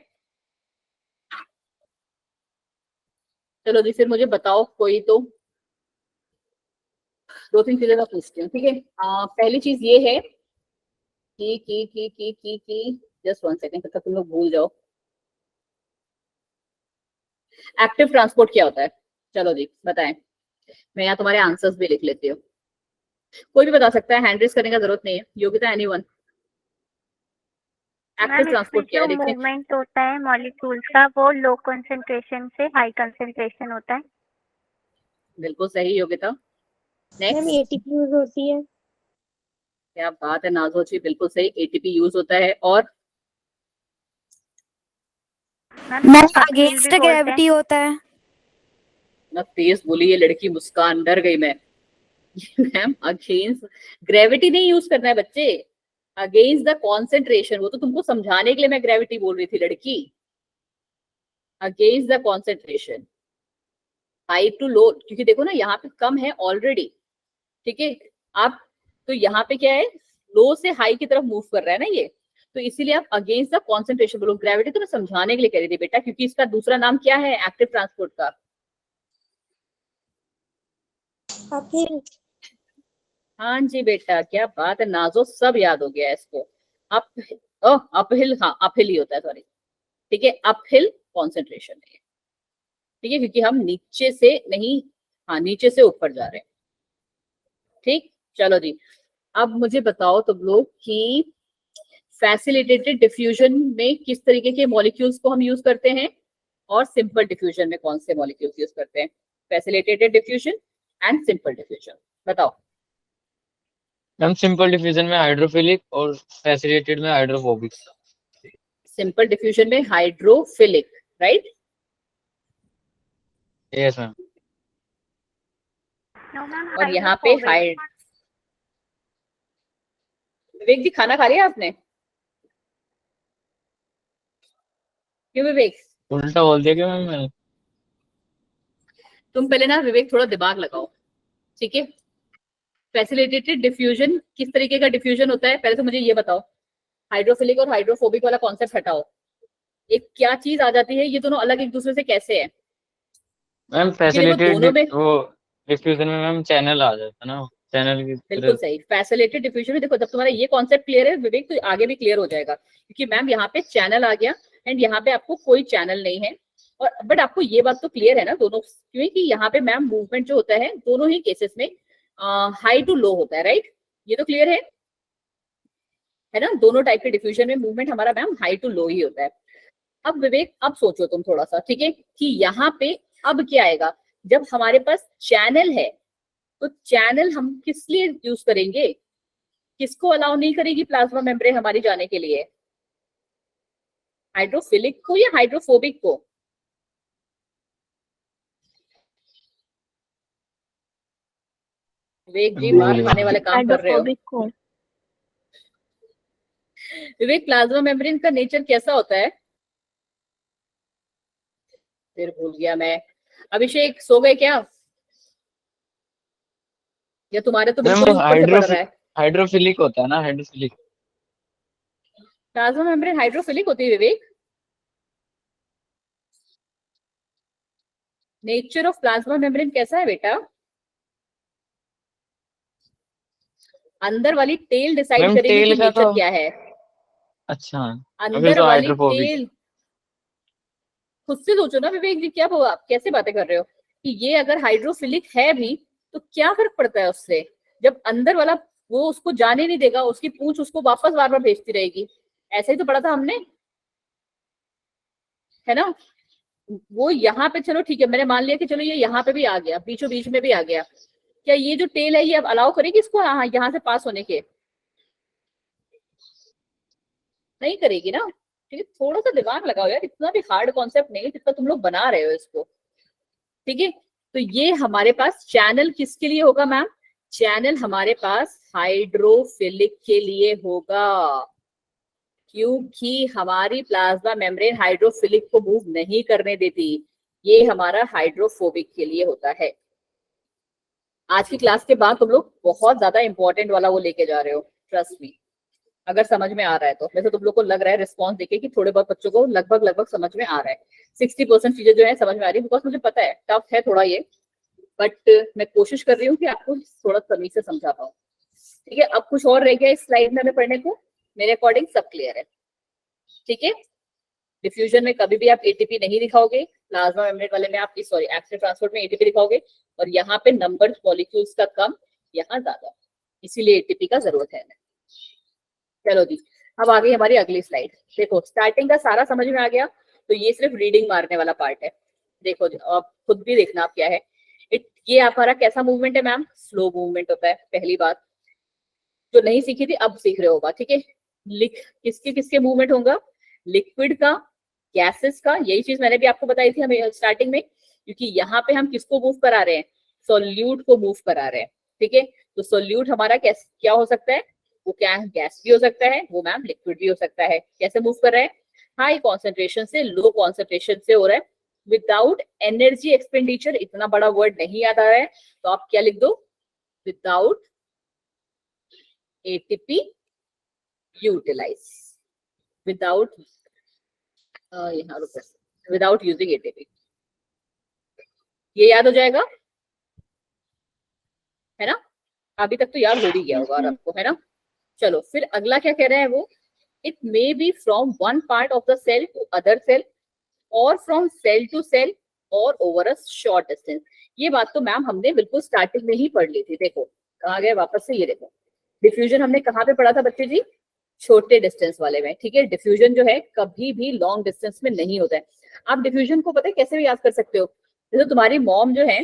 चलो जी फिर मुझे बताओ कोई तो, दो तीन चीजें मैं पूछती हूँ, ठीक है। पहली चीज ये है कि जस्ट 1 सेकेंड, तब तक तुम लोग भूल जाओ। एक्टिव ट्रांसपोर्ट क्या होता है, चलो जी बताएं, मैं यहाँ तुम्हारे आंसर्स भी लिख लेती हूँ। कोई भी बता सकता है, हैंड रेज करने का जरूरत नहीं है। योगिता, एनीवन? एक्टिव मैम इसमें ट्रांसपोर्ट क्या जो है, देखिए। मूवमेंट होता है मॉलिक्यूल्स का वो लो कंसंट्रेशन से हाई कंसंट्रेशन होता है। बिल्कुल सही Yogita. Ma'am next. ATP use होती है। क्या बात है नाजो जी, बिल्कुल सही, एटीपी यूज होता है। और मैम मैम अपहिल भी अगेंस्ट बोलते हैं। ग्रेविटी होता है। ना तेज बोली ये लड़की, मुस्कान, डर गई मैं। मैम अगेंस्ट ग्रेविटी नहीं यूज करना है बच्चे, अगेंस्ट द कॉन्सेंट्रेशन, वो तो तुमको समझाने के लिए मैं ग्रेविटी बोल रही थी लड़की। Against the concentration, high to low, क्योंकि देखो ना यहाँ पे कम है ऑलरेडी, ठीक है। आप तो यहाँ पे क्या है, लो से हाई की तरफ मूव कर रहा है ना ये, तो इसीलिए आप अगेंस्ट द कॉन्सेंट्रेशन बोलो। ग्रेविटी तो मैं समझाने के लिए कह रही थी बेटा, क्योंकि इसका दूसरा नाम क्या है एक्टिव ट्रांसपोर्ट का? अपहिल। हाँ जी बेटा, क्या बात है नाजो, सब याद हो गया है इसको। अप अपहिल, हाँ अपहिल ही होता है, सॉरी, ठीक है, अपहिल कॉन्सेंट्रेशन है, ठीक है, क्योंकि हम नीचे से नहीं, हाँ नीचे से ऊपर जा रहे हैं, ठीक। चलो जी, अब मुझे बताओ तुम लोग कि फैसिलिटेटेड डिफ्यूजन में किस तरीके के मॉलिक्यूल्स को हम यूज करते हैं, और सिंपल डिफ्यूजन में कौन से मॉलिक्यूल्स यूज करते हैं। Facilitated diffusion and simple diffusion, बताओ। मैम सिंपल डिफ्यूजन में हाइड्रोफिलिक और फैसिलिटेटेड में हाइड्रोफोबिक। सिंपल डिफ्यूजन में hydrophilic, right. Yes ma'am. No ma'am और यहाँ पे हाइड, विवेक जी खाना खा लिया आपने? क्यों विवेक? उल्टा बोल दिया क्या मैम मैंने? तुम पहले ना विवेक थोड़ा दिमाग लगाओ, ठीक है। फैसिलिटेटेड डिफ्यूजन किस तरीके का डिफ्यूजन होता है, पहले तो मुझे ये बताओ। हाइड्रोफिलिक और हाइड्रोफोबिक वाला कॉन्सेप्ट हटाओ, एक क्या चीज आ जाती है, ये दोनों अलग एक दूसरे से कैसे है? मैम क्योंकि देखो दोनों फैसिलिटेटेड में, वो डिफ्यूजन में मैम चैनल आ जाता है ना, चैनल की बिल्कुल तरह। सही, फैसिलिटेटेड डिफ्यूजन में देखो, जब तुम्हारा ये कॉन्सेप्ट क्लियर है विवेक, तो आगे भी क्लियर हो जाएगा, क्योंकि मैम यहाँ पे चैनल आ गया एंड यहाँ पे आपको कोई चैनल नहीं है। और बट आपको ये बात तो क्लियर है ना दोनों, क्योंकि यहाँ पे मैम मूवमेंट जो होता है दोनों ही केसेस में हाई टू लो होता है, राइट। ये तो क्लियर है ना, दोनों टाइप के डिफ्यूजन में मूवमेंट हमारा मैम हाई टू लो ही होता है। अब विवेक अब सोचो तुम थोड़ा सा, ठीक है, कि यहाँ पे अब क्या आएगा, जब हमारे पास चैनल है, तो चैनल हम किस लिए यूज करेंगे, किसको अलाउ नहीं करेगी प्लाज्मा मेम्ब्रेन हमारी जाने के लिए, हाइड्रोफिलिक को या हाइड्रोफोबिक को? विवेक जी मार खाने वाले काम कर रहे हो। हाइड्रोफोबिक को। विवेक प्लाज्मा मेम्ब्रेन का नेचर कैसा होता है? फिर भूल गया मैं। अभिषेक सो गए क्या, या तुम्हारे तो मैम बिल्कुल ही ऊपर से पड़ रहा है? हाइड्रोफिलिक होता है ना, हाइड्रोफिलिक। प्लाज्मा मेम्ब्रेन हाइड्रोफिलिक होती है विवेक। नेचर ऑफ प्लाज्मा मेम्ब्रेन कैसा है बेटा? अंदर वाली टेल डिसाइड मैम करेगी कि टेल का नेचर तो क्या है। अच्छा, फिर अंदर तो वाली हाइड्रोफोबिक। टेल, खुद से सोचो ना विवेक जी, क्या आप कैसे बातें कर रहे हो, कि ये अगर हाइड्रोफिलिक है भी तो क्या फर्क पड़ता है उससे, जब अंदर वाला वो उसको जाने नहीं देगा, उसकी पूंछ उसको वापस बार बार भेजती रहेगी। ऐसा ही तो पढ़ा था हमने, है ना। वो यहाँ पे चलो ठीक है, मैंने मान लिया कि चलो ये यहाँ पे भी आ गया, बीचों बीच में भी आ गया, क्या ये जो टेल है ये अब अलाउ करेगी इसको यहाँ से पास होने के? नहीं करेगी ना। ठीक है, थोड़ा सा दिमाग लगाओ यार, इतना भी हार्ड कॉन्सेप्ट नहीं है जितना तुम लोग बना रहे हो इसको। ठीक है, तो ये हमारे पास चैनल किसके लिए होगा मैम? चैनल हमारे पास हाइड्रोफिलिक के लिए होगा, क्योंकि हमारी प्लाज्मा मेम्ब्रेन हाइड्रोफिलिक को मूव नहीं करने देती, ये हमारा हाइड्रोफोबिक के लिए होता है। आज की क्लास के बाद तुम लोग बहुत ज्यादा इंपॉर्टेंट वाला वो लेके जा रहे हो, ट्रस्ट मी, अगर समझ में आ रहा है तो। वैसे तुम लोग को लग रहा है रिस्पॉन्स देखे कि थोड़े बहुत बच्चों को लगभग लगभग समझ में आ रहा है, 60% चीजें जो है समझ में आ रही है, बिकॉज मुझे पता है टफ है थोड़ा ये, बट मैं कोशिश कर रही हूँ कि आपको थोड़ा तमीज से समझा पाऊँ। ठीक है, अब कुछ और रह गया इस स्लाइड में हमें पढ़ने को? मेरे अकॉर्डिंग सब क्लियर है। ठीक है, डिफ्यूजन में कभी भी आप एटीपी नहीं दिखाओगे, प्लाज्मा मेम्ब्रेन वाले में आप सॉरी एक्टिव ट्रांसपोर्ट में एटीपी दिखाओगे, और यहाँ पे नंबर मॉलिक्यूल्स का कम, यहाँ ज्यादा, इसीलिए एटीपी का जरूरत है। चलो जी, अब आ गई हमारी अगली स्लाइड। देखो स्टार्टिंग का सारा समझ में आ गया, तो ये सिर्फ रीडिंग मारने वाला पार्ट है। देखो आप खुद भी देखना आप क्या है। ये हमारा कैसा मूवमेंट है मैम? स्लो मूवमेंट होता है। पहली बात जो नहीं सीखी थी अब सीख रहे होगा। ठीक है, किसके किसके मूवमेंट होगा? लिक्विड का, गैसेस का, यही चीज मैंने भी आपको बताई थी हमें स्टार्टिंग में, क्योंकि यहाँ पे हम किसको मूव करा रहे हैं? सोल्यूट को मूव करा रहे हैं। ठीक है, तो सोल्यूट हमारा क्या हो सकता है? वो क्या गैस भी हो सकता है, वो मैम लिक्विड भी हो सकता है। कैसे मूव कर रहा है? हाई कॉन्सेंट्रेशन से लो कॉन्सेंट्रेशन से हो रहा है, विदाउट एनर्जी एक्सपेंडिचर। इतना बड़ा वर्ड नहीं याद आ रहा है तो आप क्या लिख दो? विदाउट एटीपी यूटिलाइज, विदाउट यहाँ रुको, विदाउट यूजिंग एटीपी। ये याद हो जाएगा, है ना? अभी तक तो याद हो भी गया होगा आपको, है ना? चलो फिर अगला क्या कह रहा है वो? It may be from one part of the cell to other cell, और फ्रॉम सेल टू सेल, और ओवर अ शॉर्ट डिस्टेंस। ये बात तो मैम हमने बिल्कुल स्टार्टिंग में ही पढ़ ली थी। देखो कहाँ गए वापस से, ये देखो डिफ्यूजन हमने कहाँ पे पढ़ा था बच्चे जी? छोटे डिस्टेंस वाले में। ठीक है, डिफ्यूजन जो है कभी भी लॉन्ग डिस्टेंस में नहीं होता है। आप डिफ्यूजन को पता है कैसे भी याद कर सकते हो? जैसे तुम्हारी मॉम जो है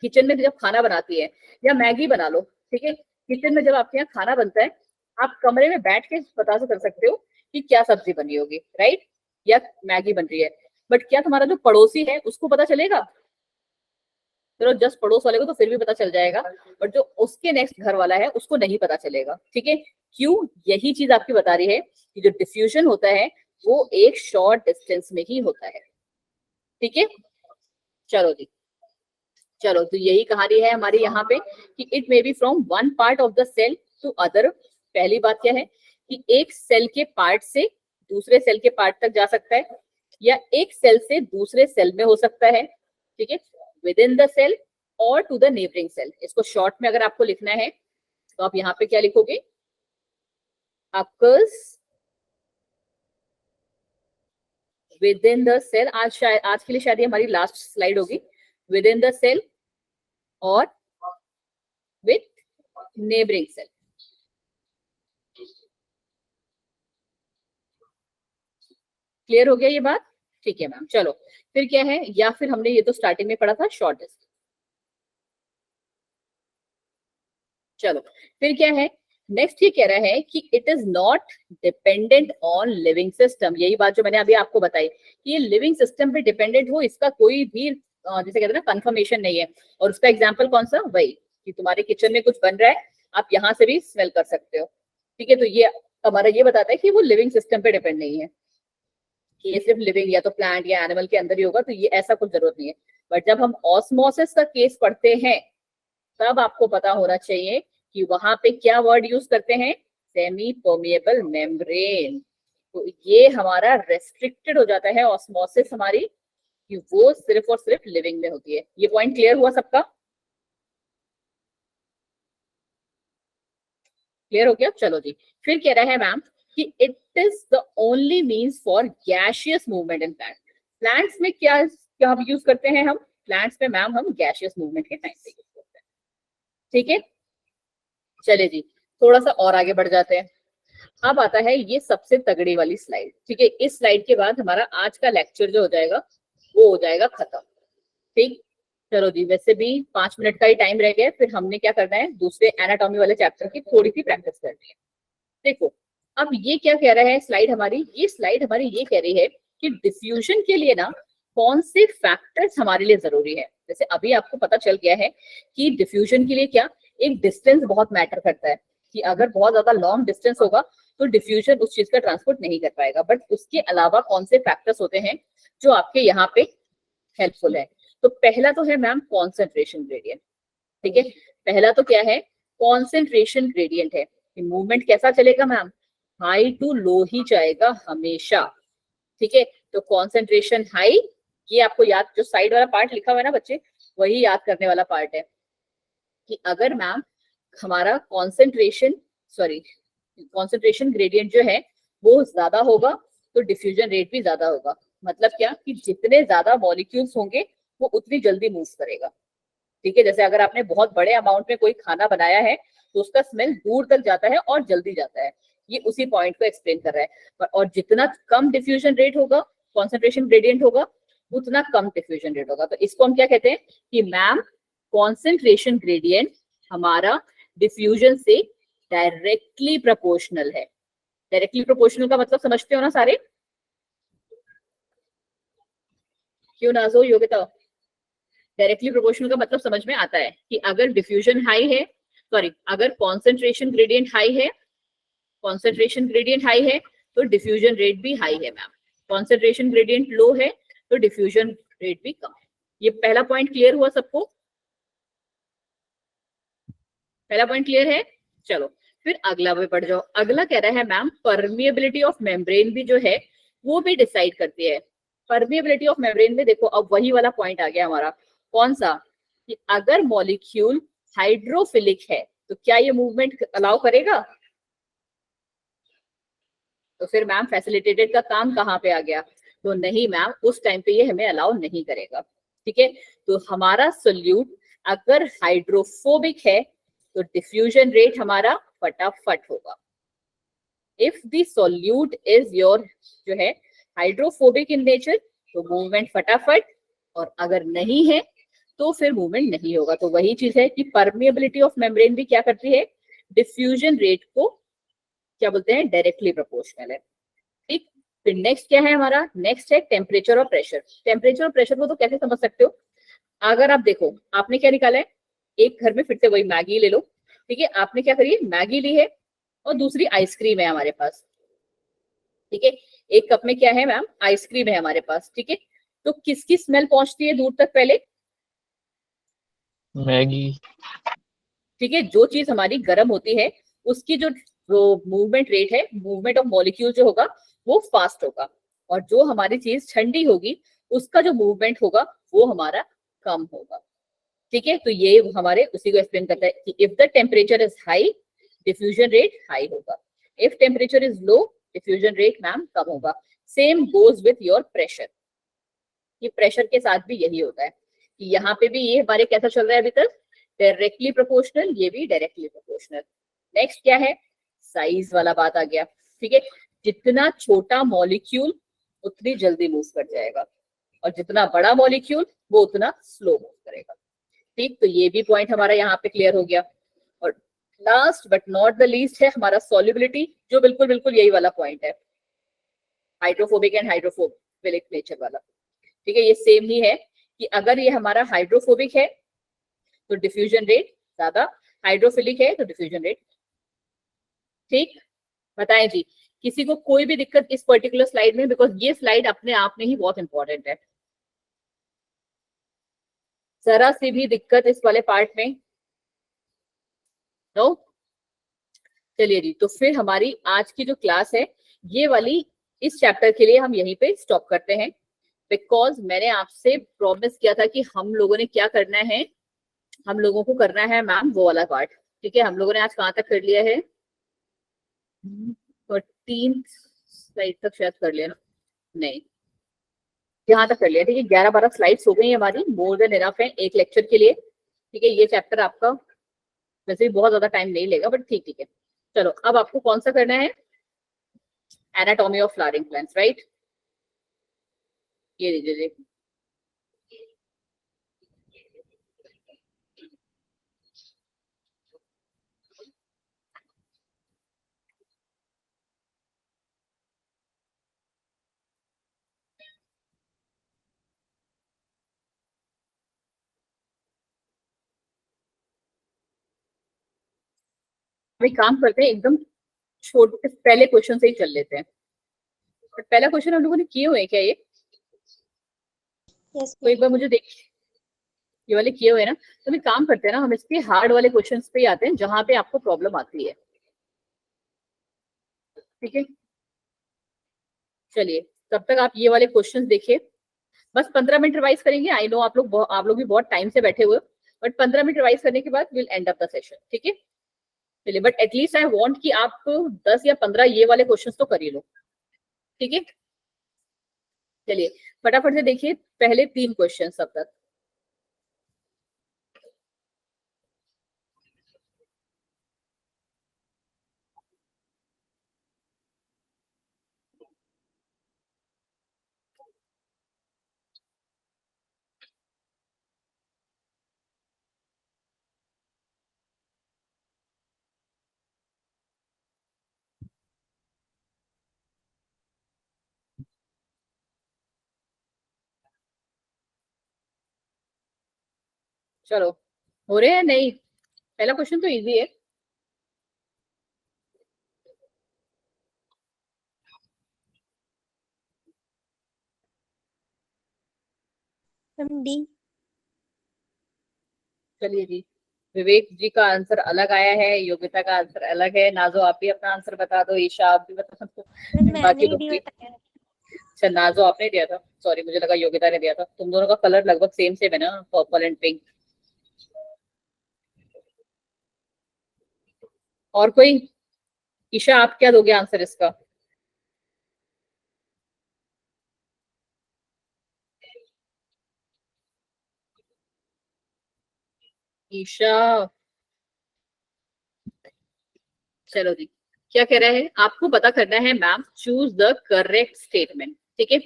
किचन में जब खाना बनाती है, या मैगी बना लो, ठीक है, किचन में जब आपके यहाँ खाना बनता है, आप कमरे में बैठ के पता कर सकते हो कि क्या सब्जी बनी होगी, राइट, या मैगी बन रही है। बट क्या तुम्हारा जो पड़ोसी है उसको पता चलेगा? चलो जस्ट पड़ोस वाले को तो फिर भी पता चल जाएगा, बट जो उसके नेक्स्ट घर वाला है उसको नहीं पता चलेगा। ठीक है, क्यों? यही चीज आपकी बता रही है कि जो डिफ्यूजन होता है वो एक शॉर्ट डिस्टेंस में ही होता है। ठीक है, चलो जी, चलो तो यही कहानी है हमारी यहाँ पे कि it may be from one part of the cell to other. पहली बात क्या है कि एक सेल के पार्ट से दूसरे सेल के पार्ट तक जा सकता है, या एक सेल से दूसरे सेल में हो सकता है। ठीक है, विद इन द सेल और टू द नेबरिंग सेल। इसको शॉर्ट में अगर आपको लिखना है तो आप यहाँ पे क्या लिखोगे? occurs within the cell। आज के लिए शायद ये हमारी लास्ट स्लाइड होगी। within the cell और with neighboring cell। क्लियर हो गया ये बात? ठीक है मैम, चलो फिर क्या है, या फिर हमने ये तो स्टार्टिंग में पढ़ा था शॉर्ट डिस्टेंस। चलो फिर क्या है नेक्स्ट, ये कह रहा है कि it is not dependent on living system. यही बात जो मैंने अभी आपको बताई कि ये लिविंग सिस्टम पे डिपेंडेंट हो, इसका कोई भी जैसे कहते हैं ना कंफर्मेशन नहीं है। और उसका एग्जांपल कौन सा? वही कि तुम्हारे किचन में कुछ बन रहा है, आप यहाँ से भी स्मेल कर सकते हो। ठीक है, तो ये हमारा ये बताता है कि वो लिविंग सिस्टम पे डिपेंड नहीं है, कि ये सिर्फ लिविंग या तो प्लांट या एनिमल के अंदर ही होगा, तो ये ऐसा कुछ जरूरत नहीं है। बट जब हम ऑस्मोसिस का केस पढ़ते हैं तब आपको पता होना चाहिए कि वहां पे क्या वर्ड यूज करते हैं? Semi permeable membrane. तो ये हमारा रेस्ट्रिक्टेड हो जाता है ऑस्मोसिस हमारी, कि वो सिर्फ और सिर्फ लिविंग में होती है। ये पॉइंट क्लियर हुआ सबका? क्लियर हो गया? चलो जी, फिर कह रहा है मैम कि it is the only means for gaseous movement in plant. Plants में क्या क्या यूज करते हैं हम? प्लांट्स में मैम हम गैसियस मूवमेंट के टाइम पे यूज करते हैं। ठीक है, चले जी थोड़ा सा और आगे बढ़ जाते हैं। अब आता है ये सबसे तगड़ी वाली स्लाइड, ठीक है। इस स्लाइड के बाद हमारा आज का लेक्चर जो हो जाएगा वो हो जाएगा खत्म, ठीक। चलो जी, वैसे भी 5 मिनट का ही टाइम रह गया, फिर हमने क्या करना है, दूसरे एनाटॉमी वाले चैप्टर की थोड़ी सी प्रैक्टिस करनी है। देखो अब ये क्या कह रहा है स्लाइड हमारी, ये स्लाइड हमारी ये कह रही है कि डिफ्यूजन के लिए ना कौन से फैक्टर्स हमारे लिए जरूरी है। जैसे अभी आपको पता चल गया है कि डिफ्यूजन के लिए क्या, एक डिस्टेंस बहुत मैटर करता है, कि अगर बहुत ज्यादा लॉन्ग डिस्टेंस होगा तो डिफ्यूजन उस चीज का ट्रांसपोर्ट नहीं कर पाएगा। बट उसके अलावा कौन से फैक्टर्स होते हैं जो आपके यहाँ पे हेल्पफुल है। तो पहला तो है मैम कॉन्सेंट्रेशन ग्रेडियंट, ठीक है। पहला तो क्या है, कॉन्सेंट्रेशन ग्रेडियंट है। मूवमेंट कैसा चलेगा मैम, हाई टू लो ही जाएगा हमेशा, ठीक है। तो कॉन्सेंट्रेशन हाई, ये आपको याद, जो साइड वाला पार्ट लिखा हुआ है ना बच्चे, वही याद करने वाला पार्ट है कि अगर मैम हमारा कॉन्सेंट्रेशन ग्रेडियंट जो है वो ज्यादा होगा तो डिफ्यूजन रेट भी ज्यादा होगा। मतलब क्या, कि जितने ज्यादा मॉलिक्यूल्स होंगे वो उतनी जल्दी मूव करेगा, ठीक है। जैसे अगर आपने बहुत बड़े अमाउंट में कोई खाना बनाया है तो उसका स्मेल दूर तक जाता है और जल्दी जाता है, ये उसी पॉइंट को एक्सप्लेन कर रहा है। और जितना कम डिफ्यूजन रेट होगा, कॉन्सेंट्रेशन ग्रेडियंट होगा, उतना कम डिफ्यूजन रेट होगा। तो इसको हम क्या कहते हैं कि मैम कॉन्सेंट्रेशन ग्रेडियंट हमारा डिफ्यूजन से डायरेक्टली प्रोपोर्शनल है। डायरेक्टली प्रोपोर्शनल का मतलब समझते हो ना सारे, क्यों नाज़ो योगिता? डायरेक्टली प्रोपोर्शनल का मतलब समझ में आता है कि अगर डिफ्यूजन हाई है, सॉरी अगर कॉन्सेंट्रेशन ग्रेडियंट हाई है, कॉन्सेंट्रेशन ग्रेडियंट हाई है तो डिफ्यूजन रेट भी हाई है मैम। कॉन्सेंट्रेशन ग्रेडियंट लो है तो डिफ्यूजन रेट भी कम है। ये पहला पॉइंट क्लियर हुआ सबको? पहला पॉइंट क्लियर है। चलो फिर अगला पे पढ़ जाओ। अगला कह रहा है मैम परमिएबिलिटी ऑफ मेम्ब्रेन भी जो है वो भी डिसाइड करती है। परमिएबिलिटी ऑफ मेम्ब्रेन में देखो अब वही वाला पॉइंट आ गया हमारा, कौन सा, कि अगर मॉलिक्यूल हाइड्रोफिलिक है तो क्या ये मूवमेंट अलाउ करेगा? तो फिर मैम फैसिलिटेटेड का काम कहाँ पे आ गया? तो नहीं मैम, उस टाइम पे ये हमें अलाउ नहीं करेगा, ठीक है। तो हमारा सोल्यूट अगर हाइड्रोफोबिक है तो डिफ्यूजन रेट हमारा फटाफट होगा। If the solute is your जो है हाइड्रोफोबिक इन नेचर तो मूवमेंट फटाफट, और अगर नहीं है तो फिर मूवमेंट नहीं होगा। तो वही चीज है कि परमिएबिलिटी ऑफ मेम्ब्रेन भी क्या करती है, डिफ्यूजन रेट को क्या बोलते हैं, डायरेक्टली प्रोपोर्शनल है, ठीक। फिर नेक्स्ट क्या है हमारा, नेक्स्ट है टेम्परेचर और प्रेशर। टेम्परेचर और प्रेशर को तो कैसे समझ सकते हो, अगर आप देखो आपने क्या निकाला है, एक घर में फिर से वही मैगी ले लो, ठीक है। आपने क्या करी, मैगी ली है और दूसरी आइसक्रीम है हमारे पास, ठीक है। एक कप में क्या है मैम, आइसक्रीम है हमारे पास, ठीक है। तो किसकी स्मेल पहुंचती है दूर तक पहले? मैगी। ठीक है, जो चीज हमारी गर्म होती है उसकी जो मूवमेंट रेट है, मूवमेंट ऑफ मॉलिक्यूल जो होगा वो फास्ट होगा, और जो हमारी चीज ठंडी होगी उसका जो मूवमेंट होगा वो हमारा कम होगा, ठीक है। तो ये हमारे उसी को एक्सप्लेन करता है कि if the temperature is high diffusion rate high होगा, if temperature is low diffusion rate मैम कम होगा। Same goes with your pressure, ये प्रेशर के साथ भी यही होता है कि यहाँ पे भी ये हमारे कैसा चल रहा है अभी तक, डायरेक्टली प्रोपोर्शनल, ये भी डायरेक्टली प्रोपोर्शनल। नेक्स्ट क्या है, साइज वाला बात आ गया, ठीक है। जितना छोटा मॉलिक्यूल उतनी जल्दी मूव कर जाएगा, और जितना बड़ा मॉलिक्यूल वो उतना स्लो मूव करेगा, ठीक। तो ये भी पॉइंट हमारा यहाँ पे क्लियर हो गया। और last but not the least है हमारा सॉल्युबिलिटी, जो बिल्कुल बिल्कुल यही वाला पॉइंट है, हाइड्रोफोबिक एंड हाइड्रोफोबिक नेचर वाला, ठीक है। ये सेम ही है कि अगर ये हमारा हाइड्रोफोबिक है तो डिफ्यूजन रेट ज्यादा, हाइड्रोफिलिक है तो डिफ्यूजन रेट, ठीक। बताएं जी, किसी को कोई भी दिक्कत इस पर्टिकुलर स्लाइड में, बिकॉज ये स्लाइड अपने आप में ही बहुत इंपॉर्टेंट है। जरा सी भी दिक्कत इस वाले पार्ट में? नो? चलिए जी, तो फिर हमारी आज की जो क्लास है ये वाली, इस चैप्टर के लिए हम यहीं पे स्टॉप करते हैं, बिकॉज मैंने आपसे प्रॉमिस किया था कि हम लोगों ने क्या करना है, हम लोगों को करना है मैम वो वाला पार्ट, ठीक है। हम लोगों ने आज कहाँ तक कर लिया है, 13 स्लाइड तक शायद कर लिया ना, नहीं यहाँ तक कर लिया, ठीक है। 11-12 स्लाइड्स हो गई हमारी, मोर देन इनफ है एक लेक्चर के लिए, ठीक है। ये चैप्टर आपका वैसे भी बहुत ज्यादा टाइम नहीं लेगा, बट ठीक है। चलो अब आपको कौन सा करना है, anatomy of flowering plants, right? ये लीजिए। अभी काम करते हैं, एकदम छोटे पहले क्वेश्चन से ही चल लेते हैं। बट पहला क्वेश्चन हम लोगों ने किए हुए हैं क्या ये? यस तो एक बार मुझे देख, ये वाले किए हुए हैं ना, तो हम काम करते हैं ना, हम इसके हार्ड वाले क्वेश्चंस पे ही आते हैं जहां पे आपको प्रॉब्लम आती है। ठीक है, चलिए तब तक आप ये वाले क्वेश्चंस देखिए। बस 15 मिनट रिवाइज करेंगे। आई नो आप लोग भी बहुत टाइम से बैठे हुए हो, बट 15 मिनट रिवाइज करने के बाद will and up the session. ठीक है, चलिए, बट एटलीस्ट आई वांट कि आप 10 या 15 ये वाले क्वेश्चंस तो कर ही लो। ठीक है, चलिए फटाफट से देखिए पहले 3 क्वेश्चन अब तक। चलो, हो रहे हैं नहीं? पहला क्वेश्चन तो इजी है। Ma'am D. चलिए जी, विवेक जी का आंसर अलग आया है, योगिता का आंसर अलग है। नाजो आप भी अपना आंसर बता दो, ईशा आप भी बता दो, मैंने बाकी ही लोग डी भी। बताया। अच्छा, नाजो आपने दिया था, सॉरी मुझे लगा योगिता ने दिया था। तुम दोनों का कलर लगभग सेम सेम है ना, पर्पल एंड पिंक। और कोई? ईशा आप क्या दोगे आंसर इसका? ईशा, चलो जी, क्या कह रहा है? आपको पता करना है ma'am, choose the correct statement. ठीक है,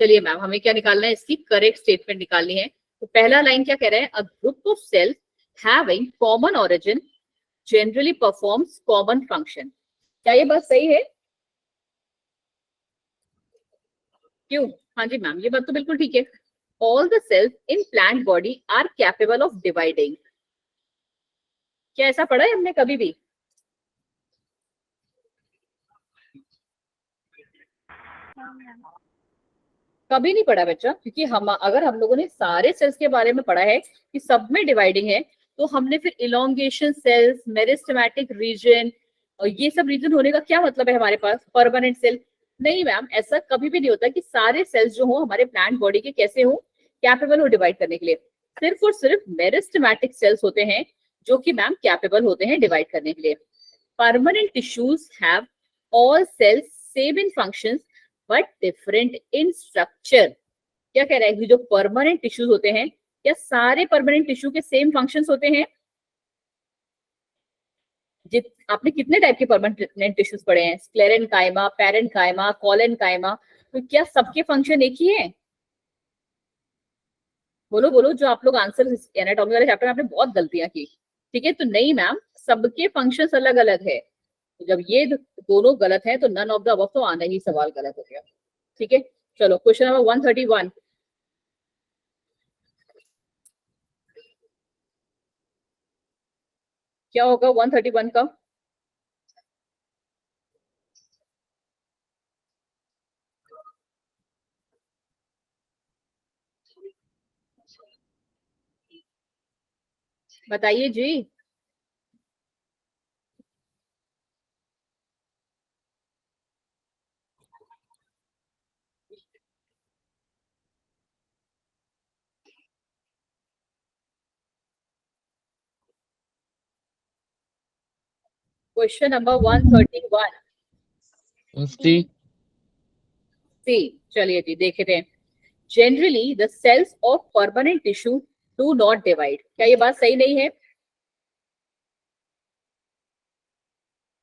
चलिए मैम हमें क्या निकालना है, इसकी करेक्ट स्टेटमेंट निकालनी है। तो पहला लाइन क्या कह रहा है? A group of sales having common origin generally performs common function. क्या ये बात सही है? क्यों? हाँ जी मैम, ये बात तो बिल्कुल ठीक है। All the cells in plant body are capable of dividing. क्या ऐसा पढ़ा है हमने कभी भी? कभी नहीं पढ़ा बच्चा, क्योंकि हम लोगों ने सारे सेल्स के बारे में पढ़ा है कि सब में डिवाइडिंग है, तो हमने फिर इलोंगेशन सेल्स, मेरिस्टेमेटिक रीजन और ये सब रीजन होने का क्या मतलब है हमारे पास? परमानेंट सेल नहीं मैम, ऐसा कभी भी नहीं होता कि सारे सेल्स जो हो हमारे प्लांट बॉडी के कैसे हो, कैपेबल हो डिवाइड करने के लिए। सिर्फ और सिर्फ मेरिस्टेमेटिक सेल्स होते हैं जो कि मैम कैपेबल होते हैं डिवाइड करने के लिए। Permanent tissues have all cells same in functions but different in structure. क्या कह रहा है कि जो परमानेंट टिश्यूज होते हैं, क्या सारे परमानेंट टिश्यू के सेम फंक्शंस होते हैं? आपने कितने टाइप के परमानेंट टिश्यूज पढ़े हैं? स्क्लेरेनकाइमा, पैरेनकाइमा, कोलेनकाइमा, तो क्या सबके फंक्शन एक ही है? बोलो बोलो, जो आप लोग आंसर एनाटॉमी वाले चैप्टर में आपने बहुत गलतियां की। ठीक है, तो नहीं मैम, सबके फंक्शंस अलग अलग है। तो जब ये दोनों गलत है तो नन ऑफ द अबव तो आना ही सवाल गलत हो गया। ठीक है, चलो क्वेश्चन नंबर 131। क्या होगा 131 का? बताइए जी। क्वेश्चन नंबर 131 सी। सी। चलिए जी देखते हैं। Generally the cells of permanent tissue do not divide. क्या ये बात सही नहीं है?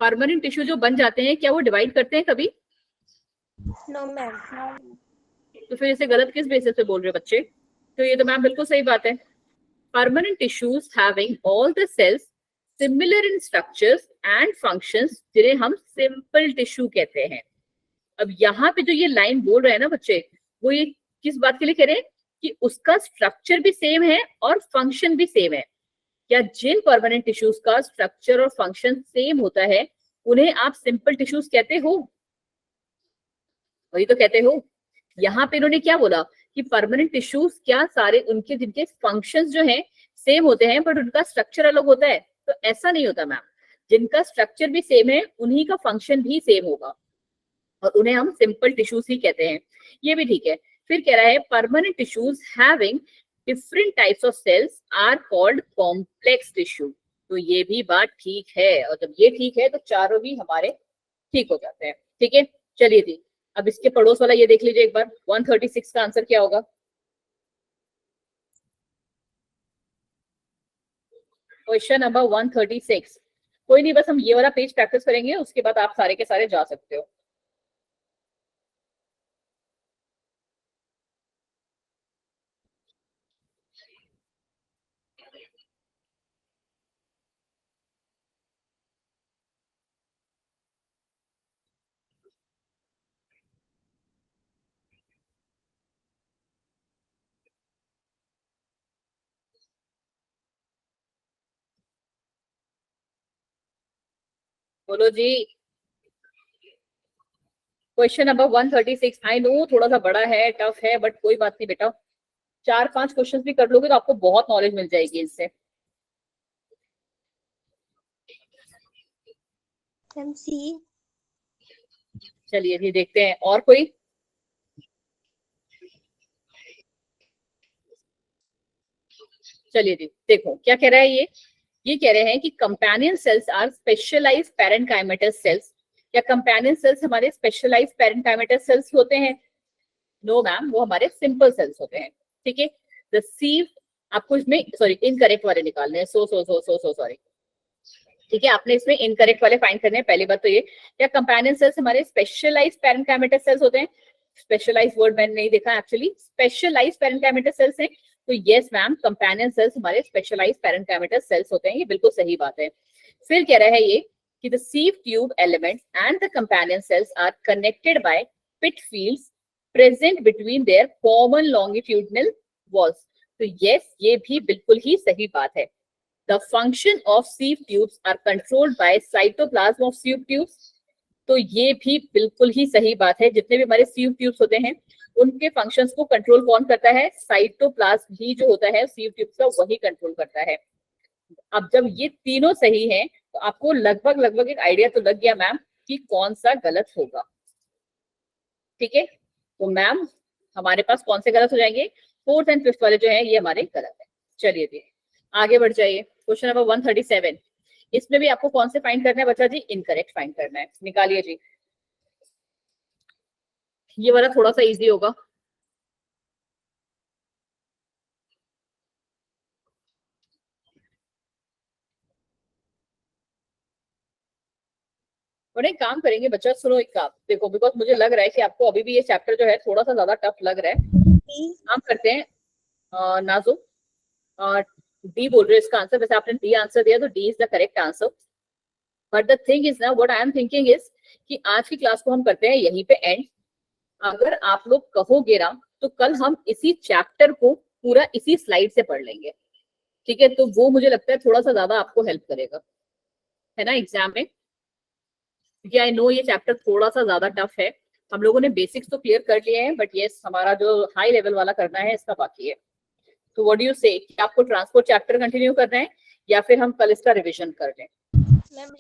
परमानेंट टिश्यू जो बन जाते हैं क्या वो डिवाइड करते हैं कभी? No ma'am. No. तो फिर इसे गलत किस बेसिस पे बोल रहे हो बच्चे? तो ये तो मैम बिल्कुल सही बात है। Permanent tissues having all the cells similar in structures and functions, जिन्हें हम सिंपल टिश्यू कहते हैं। अब यहाँ पे जो ये लाइन बोल रहे हैं ना बच्चे, वो ये किस बात के लिए कह रहे हैं कि उसका स्ट्रक्चर भी सेम है और फंक्शन भी सेम है। क्या जिन परमानेंट टिश्यूज का स्ट्रक्चर और फंक्शन सेम होता है उन्हें आप सिंपल टिश्यूज कहते हो? वही तो कहते हो। यहाँ पे इन्होंने क्या बोला कि परमानेंट टिश्यूज क्या सारे उनके जिनके फंक्शंस जो हैं सेम होते हैं बट उनका स्ट्रक्चर अलग होता है? तो ऐसा नहीं होता मैम, जिनका स्ट्रक्चर भी सेम है उन्हीं का फंक्शन भी सेम होगा और उन्हें हम सिंपल टिश्यूज ही कहते हैं। ये भी ठीक है। फिर कह रहा है permanent tissues having different types of cells are called complex tissue. तो ये भी बात ठीक है, और जब ये ठीक है तो चारों ही हमारे ठीक हो जाते हैं। ठीक है, चलिए जी, अब इसके पड़ोस वाला ये देख लीजिए एक बार, 136 का आंसर क्या होगा? Question number 136। कोई नहीं, बस हम ये वाला पेज प्रैक्टिस करेंगे, उसके बाद आप सारे के सारे जा सकते हो। बोलो जी। Question number 136। आई नो थोड़ा सा बड़ा है, टफ है, बट कोई बात नहीं बेटा, 4-5 क्वेश्चंस भी कर लोगे तो आपको बहुत नॉलेज मिल जाएगी इससे। मैम सी। चलिए जी देखते हैं, और कोई? चलिए जी देखो क्या कह रहा है ये कह रहे हैं कि companion cells are specialised parenchymatous cells. क्या कंपेनियन सेल्स हमारे स्पेशलाइज्ड पैरेन्काइमेटस सेल्स होते हैं? नो मैम, वो हमारे सिंपल सेल्स होते हैं। ठीक है, द सीव, आपको इसमें सॉरी इनकरेक्ट वाले निकालने हैं, सो सॉरी। ठीक है, आपने इसमें इनकरेक्ट वाले फाइंड करने हैं। पहली बात तो ये, क्या कंपेनियन सेल्स हमारे स्पेशलाइज्ड पैरेन्काइमेटस सेल्स होते हैं? स्पेशलाइज्ड वर्ड मैंने नहीं देखा एक्चुअली, स्पेशलाइज्ड पैरेन्काइमेटस सेल्स हैं। तो यस मैम, कंपेनियन सेल्स हमारे स्पेशलाइज्ड पैरेन्काइमेटस सेल्स होते हैं, ये बिल्कुल सही बात है। फिर कह रहा है ये कि the sieve tube elements and the companion cells are connected by pit fields present between their common longitudinal walls. तो यस, ये भी बिल्कुल ही सही बात है। The function of sieve tubes are controlled by cytoplasm of sieve tubes. तो ये भी बिल्कुल ही सही बात है। जितने भी हमारे sieve tubes होते हैं उनके फंक्शंस को कंट्रोल कौन करता है? साइटोप्लाज्म ही जो होता है sieve tubes का, वही कंट्रोल करता है। अब जब ये तीनों सही हैं तो आपको लगभग एक आइडिया तो लग गया मैम कि कौन सा गलत होगा। ठीक है, तो मैम हमारे पास कौन से गलत हो जाएंगे? 4th एंड 5th वाले जो है ये हमारे गलत है। चलिए जी आगे बढ़ जाइए। Question number 137। इसमें भी आपको कौन से फाइंड करना है बच्चा जी? इनकरेक्ट फाइंड करना है। निकालिए जी, ये वाला थोड़ा सा इजी होगा। और एक काम करेंगे बच्चा, सुनो एक काम, देखो बिकॉज मुझे लग रहा है कि आपको अभी भी ये चैप्टर जो है थोड़ा सा ज्यादा टफ लग रहा है। काम करते हैं, नाजो डी बोल रहे हो इसका आंसर, वैसे आपने डी आंसर दिया तो D is the correct answer. But the thing is ना, what I am thinking is कि आज की क्लास को हम करते हैं यहीं पे एंड। अगर आप लोग कहोगे ना तो कल हम इसी चैप्टर को पूरा इसी स्लाइड से पढ़ लेंगे। ठीक है, तो वो मुझे लगता है थोड़ा सा ज्यादा आपको हेल्प करेगा, है ना, एग्जाम में। क्योंकि आई नो ये चैप्टर थोड़ा सा ज्यादा टफ है। हम लोगों ने बेसिक्स तो क्लियर कर लिए हैं, बट यस हमारा जो हाई लेवल वाला करना है इसका बाकी है। तो व्हाट डू यू से, कि आपको ट्रांसपोर्ट चैप्टर कंटिन्यू करना है या फिर हम कल इसका रिविजन कर लें? मैम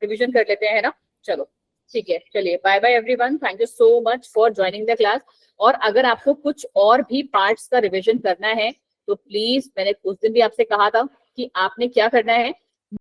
रिविजन कर लेते हैं, है ना। चलो ठीक है, चलिए bye bye everyone, thank you so much for joining the class. और अगर आपको कुछ और भी पार्ट्स का रिविजन करना है तो प्लीज, मैंने उस दिन भी आपसे कहा था कि आपने क्या करना है,